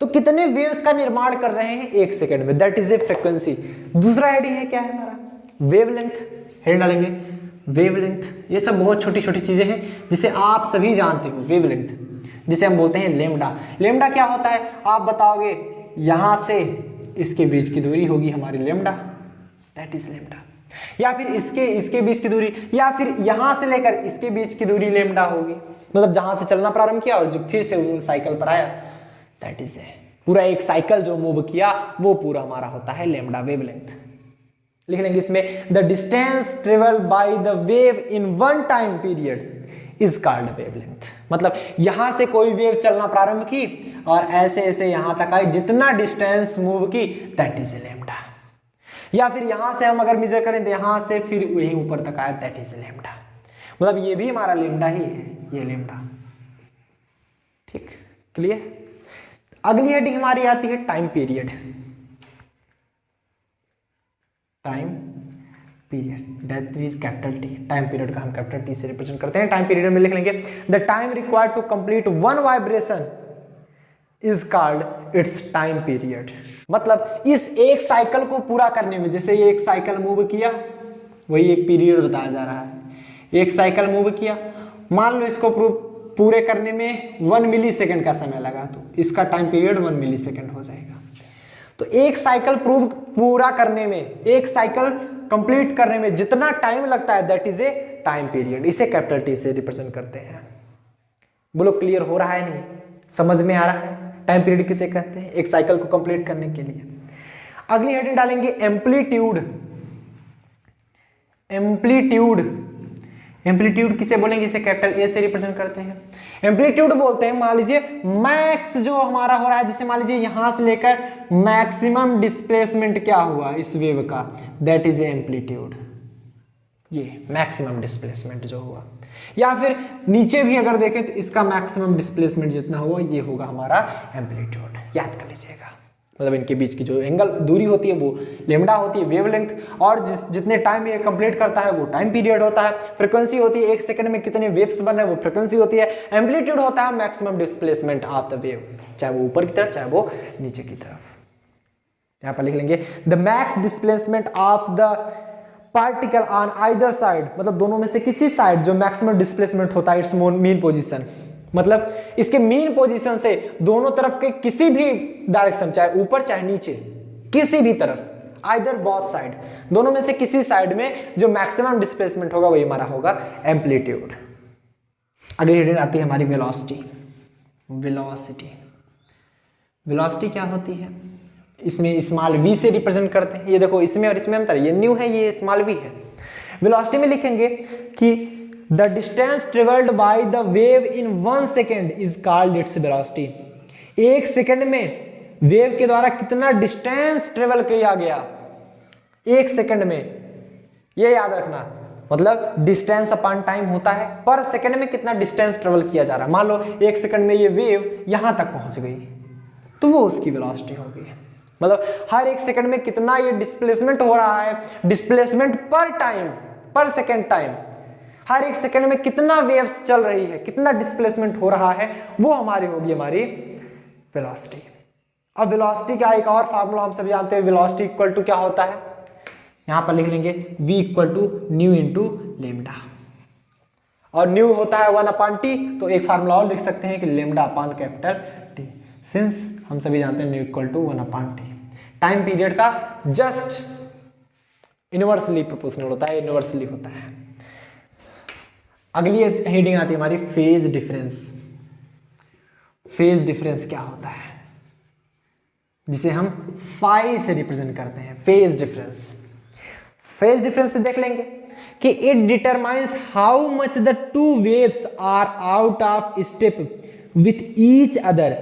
तो कितने वेव्स का निर्माण कर रहे हैं एक सेकंड में, दैट इज ए फ्रीक्वेंसी। दूसरा हेडिंग है क्या है हमारा, वेवलेंथ। हेडिंग डालेंगे वेवलेंथ। ये सब बहुत छोटी छोटी चीजें हैं जिसे आप सभी जानते हो। वेवलेंथ जिसे हम बोलते हैं लेमडा। लेमडा क्या होता है आप बताओगे, यहां से इसके बीच की दूरी होगी हमारी लेमडा, दैट इज लेमडा। या फिर इसके बीच की दूरी, या फिर यहां से लेकर इसके बीच की दूरी लेमडा होगी। मतलब जहां से चलना प्रारंभ किया और जो फिर से साइकिल पर आया, दैट इज पूरा एक साइकिल जो मूव किया वो पूरा हमारा होता है लेमडा वेवलेंथ। लिख लेंगे इसमें the distance travel by the wave in one time period is called wavelength. मतलब यहां से कोई वेव चलना प्रारंभ की और ऐसे ऐसे यहां तक आई, जितना डिस्टेंस मूव की दैट इज लेमडा। या फिर यहां से हम अगर मेजर करें तो यहां से फिर यहीं ऊपर तक आया, दैट इज लेमडा। मतलब ये भी हमारा लेमडा ही है, ये लेमडा। ठीक, क्लियर। अगली हेडिंग हमारी आती है time period. Time period that is capital T. Time period का हम कैपिटल टी से रिप्रेजेंट करते हैं। टाइम पीरियड में लिख लेंगे the time required to complete one vibration is called its time period. मतलब इस एक साइकिल को पूरा करने में, जैसे ये एक साइकिल मूव किया वही एक पीरियड बताया जा रहा है। एक साइकिल मूव किया, मान लो इसको पूरे करने में 1 मिली सेकेंड का समय लगा, तो इसका टाइम पीरियड 1 मिली सेकेंड हो जाएगा। तो एक साइकिल पूरा करने में, एक साइकिल कंप्लीट करने में जितना टाइम लगता है that is a time period. इसे कैपिटल टी से रिप्रेजेंट करते हैं। बोलो क्लियर हो रहा है, नहीं समझ में आ रहा है? टाइम पीरियड किसे कहते हैं एक साइकिल को कंप्लीट करने के लिए। अगली हेडिंग डालेंगे एम्पलीट्यूड। एम्पलीट्यूड, एम्पलीट्यूड किसे बोलेंगे, इसे कैपिटल ए से रिप्रेजेंट करते हैं। एम्पलीट्यूड बोलते हैं मान लीजिए मैक्स जो हमारा हो रहा है, जैसे मान लीजिए यहां से लेकर मैक्सिमम डिस्प्लेसमेंट क्या हुआ इस वेव का, दैट इज एम्पलीट्यूड। ये मैक्सिमम डिस्प्लेसमेंट जो हुआ, या फिर नीचे भी अगर देखें तो इसका मैक्सिमम डिस्प्लेसमेंट जितना हुआ ये होगा हमारा एम्पलीट्यूड। याद कर लीजिएगा। मतलब इनके बीच की जो एंगल दूरी होती है वो लेमडा होती है, वेवलेंथ। और जितने टाइम ये कंप्लीट करता है वो टाइम पीरियड होता है। फ्रीक्वेंसी होती है एक सेकंड में कितने वेव्स बन रहे हैं वो फ्रीक्वेंसी होती है। एम्पलीट्यूड होता है maximum displacement of the wave, चाहे वो ऊपर की तरफ चाहे वो नीचे की तरफ। यहां पर लिख लेंगे the max displacement of the particle on either side. मतलब दोनों में से किसी साइड जो मैक्सिमम डिस्प्लेसमेंट होता है इट्स मीन पोजीशन। मतलब इसके मीन पोजीशन से दोनों तरफ के किसी भी डायरेक्शन, चाहे ऊपर चाहे नीचे, किसी भी तरफ, आइदर बोथ साइड, दोनों में से किसी साइड में जो मैक्सिमम डिस्प्लेसमेंट होगा वही हमारा होगा एम्पलीट्यूड। अगली हेडिंग आती है हमारी वेलोसिटी। वेलोसिटी। वेलोसिटी क्या होती है, इसमें स्मॉल v से रिप्रेजेंट करते हैं। ये देखो इसमें और इसमें अंतर, ये न्यू है, ये स्मॉल v है। वेलोसिटी में लिखेंगे कि the distance travelled by the wave in 1 second is called its velocity. 1 second में वेव के द्वारा कितना डिस्टेंस ट्रेवल किया गया 1 सेकेंड में, ये याद रखना। मतलब डिस्टेंस अपॉन टाइम होता है, पर सेकेंड में कितना डिस्टेंस ट्रेवल किया जा रहा है। मान लो 1 सेकेंड में ये वेव यहां तक पहुंच गई तो वो उसकी वेलोसिटी होगी। मतलब हर 1 सेकेंड में कितना ये डिस्प्लेसमेंट हो रहा है, डिस्प्लेसमेंट पर टाइम, पर सेकेंड टाइम, हर 1 सेकेंड में कितना वेव्स चल रही है, कितना डिस्प्लेसमेंट हो रहा है, वो हमारी होगी हमारी वेलोसिटी। अब वेलोसिटी का एक और फार्मूला हम सभी जानते हैं, वेलोसिटी इक्वल टू क्या होता है, यहां पर लिख लेंगे v equal to nu into lambda, और न्यू होता है 1/t, तो एक फार्मूला और लिख सकते हैं कि lambda upon capital T, since हम सभी जानते हैं nu equal to 1/t time period का जस्ट इनवर्सली प्रोपोर्शनल होता है, इनवर्सली होता है। अगली हेडिंग आती है हमारी फेज डिफरेंस। फेज डिफरेंस क्या होता है, जिसे हम फाई से रिप्रेजेंट करते हैं। फेज डिफरेंस, फेज डिफरेंस से देख लेंगे कि it determines how much the two waves are out of step with each other.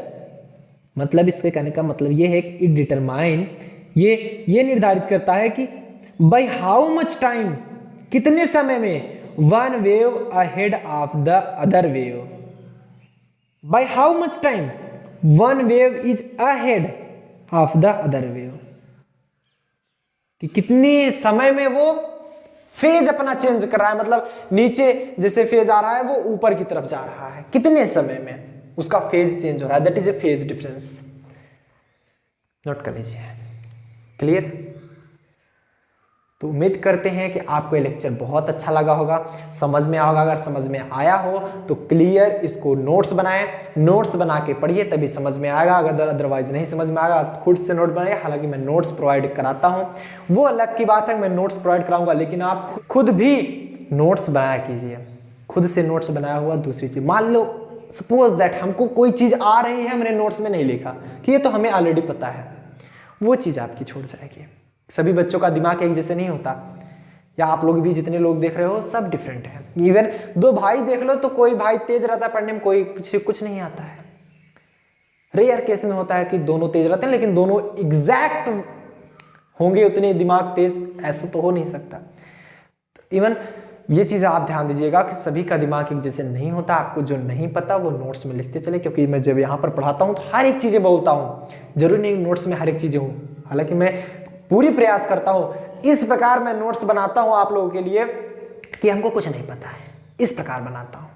मतलब इसके कहने का मतलब ये है कि इट डिटरमाइन, ये निर्धारित करता है कि बाय हाउ मच टाइम, कितने समय में one wave ahead of the other wave, by how much time one wave is ahead of the other wave, कि कितने समय में वो फेज अपना चेंज कर रहा है। मतलब नीचे जैसे फेज आ रहा है वो ऊपर की तरफ जा रहा है, कितने समय में उसका फेज चेंज हो रहा है, that is A phase difference. Note कर लीजिए। क्लियर? तो उम्मीद करते हैं कि आपको ये लेक्चर बहुत अच्छा लगा होगा, समझ में आया होगा। अगर समझ में आया हो तो क्लियर इसको नोट्स बनाएं, नोट्स बना के पढ़िए तभी समझ में आएगा। अगर अदरवाइज नहीं समझ में आएगा खुद से नोट बनाइए। हालांकि मैं नोट्स प्रोवाइड कराता हूं, वो अलग की बात है, मैं नोट्स प्रोवाइड कराऊंगा, लेकिन आप खुद भी नोट्स बनाया कीजिए। खुद से नोट्स बनाया हुआ दूसरी चीज, मान लो सपोज दैट हमको कोई चीज आ रही है, मैंने नोट्स में नहीं लिखा कि ये तो हमें ऑलरेडी पता है, वो चीज आपकी छूट जाएगी। सभी बच्चों का दिमाग एक जैसे नहीं होता, या आप लोग भी जितने लोग देख रहे हो सब डिफरेंट है। इवन 2 भाई देख लो तो कोई भाई तेज रहता है पढ़ने में, कोई कुछ नहीं आता है। रेयर केस में होता है कि दोनों तेज रहते हैं, लेकिन दोनों एग्जैक्ट होंगे उतने दिमाग तेज, ऐसा तो हो नहीं सकता। इवन ये चीज आप ध्यान दीजिएगा कि सभी का दिमाग एक जैसे नहीं होता। आपको जो नहीं पता वो नोट्स में लिखते चले, क्योंकि मैं जब यहाँ पर पढ़ाता हूँ तो हर एक चीजें बोलता हूँ, जरूरी नहीं नोट्स में हर एक चीजें हूँ। हालांकि मैं पूरी प्रयास करता हूँ, इस प्रकार मैं नोट्स बनाता हूँ आप लोगों के लिए कि हमको कुछ नहीं पता है, इस प्रकार बनाता हूँ।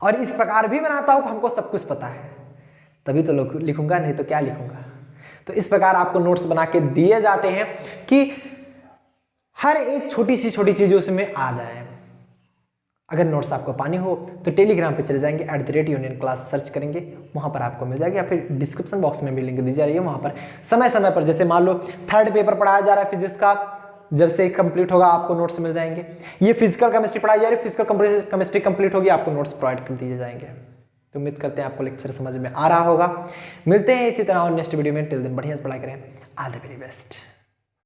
और इस प्रकार भी बनाता हूँ कि हमको सब कुछ पता है, तभी तो लिखूंगा, नहीं तो क्या लिखूंगा। तो इस प्रकार आपको नोट्स बना के दिए जाते हैं कि हर एक छोटी सी चीज उसमें आ जाए। अगर नोट्स आपको पानी हो तो टेलीग्राम पे चले जाएंगे, @union class सर्च करेंगे, वहां पर आपको मिल जाएगी, या फिर डिस्क्रिप्शन बॉक्स में भी लिंक दी जा रही है। वहां पर समय समय पर, जैसे मान लो 3rd पेपर पढ़ाया जा रहा है फिजिक्स का, जब से कंप्लीट होगा आपको नोट्स मिल जाएंगे। ये फिजिकल केमिस्ट्री पढ़ाई जा रही है, फिजिकल केमिस्ट्री कंप्लीट होगी, आपको नोट्स प्रोवाइड कर दिए जाएंगे। तो उम्मीद करते हैं आपको लेक्चर समझ में आ रहा होगा। मिलते हैं इसी तरह और नेक्स्ट वीडियो में। टिल देन बढ़िया से पढ़ाई करें। All the very best.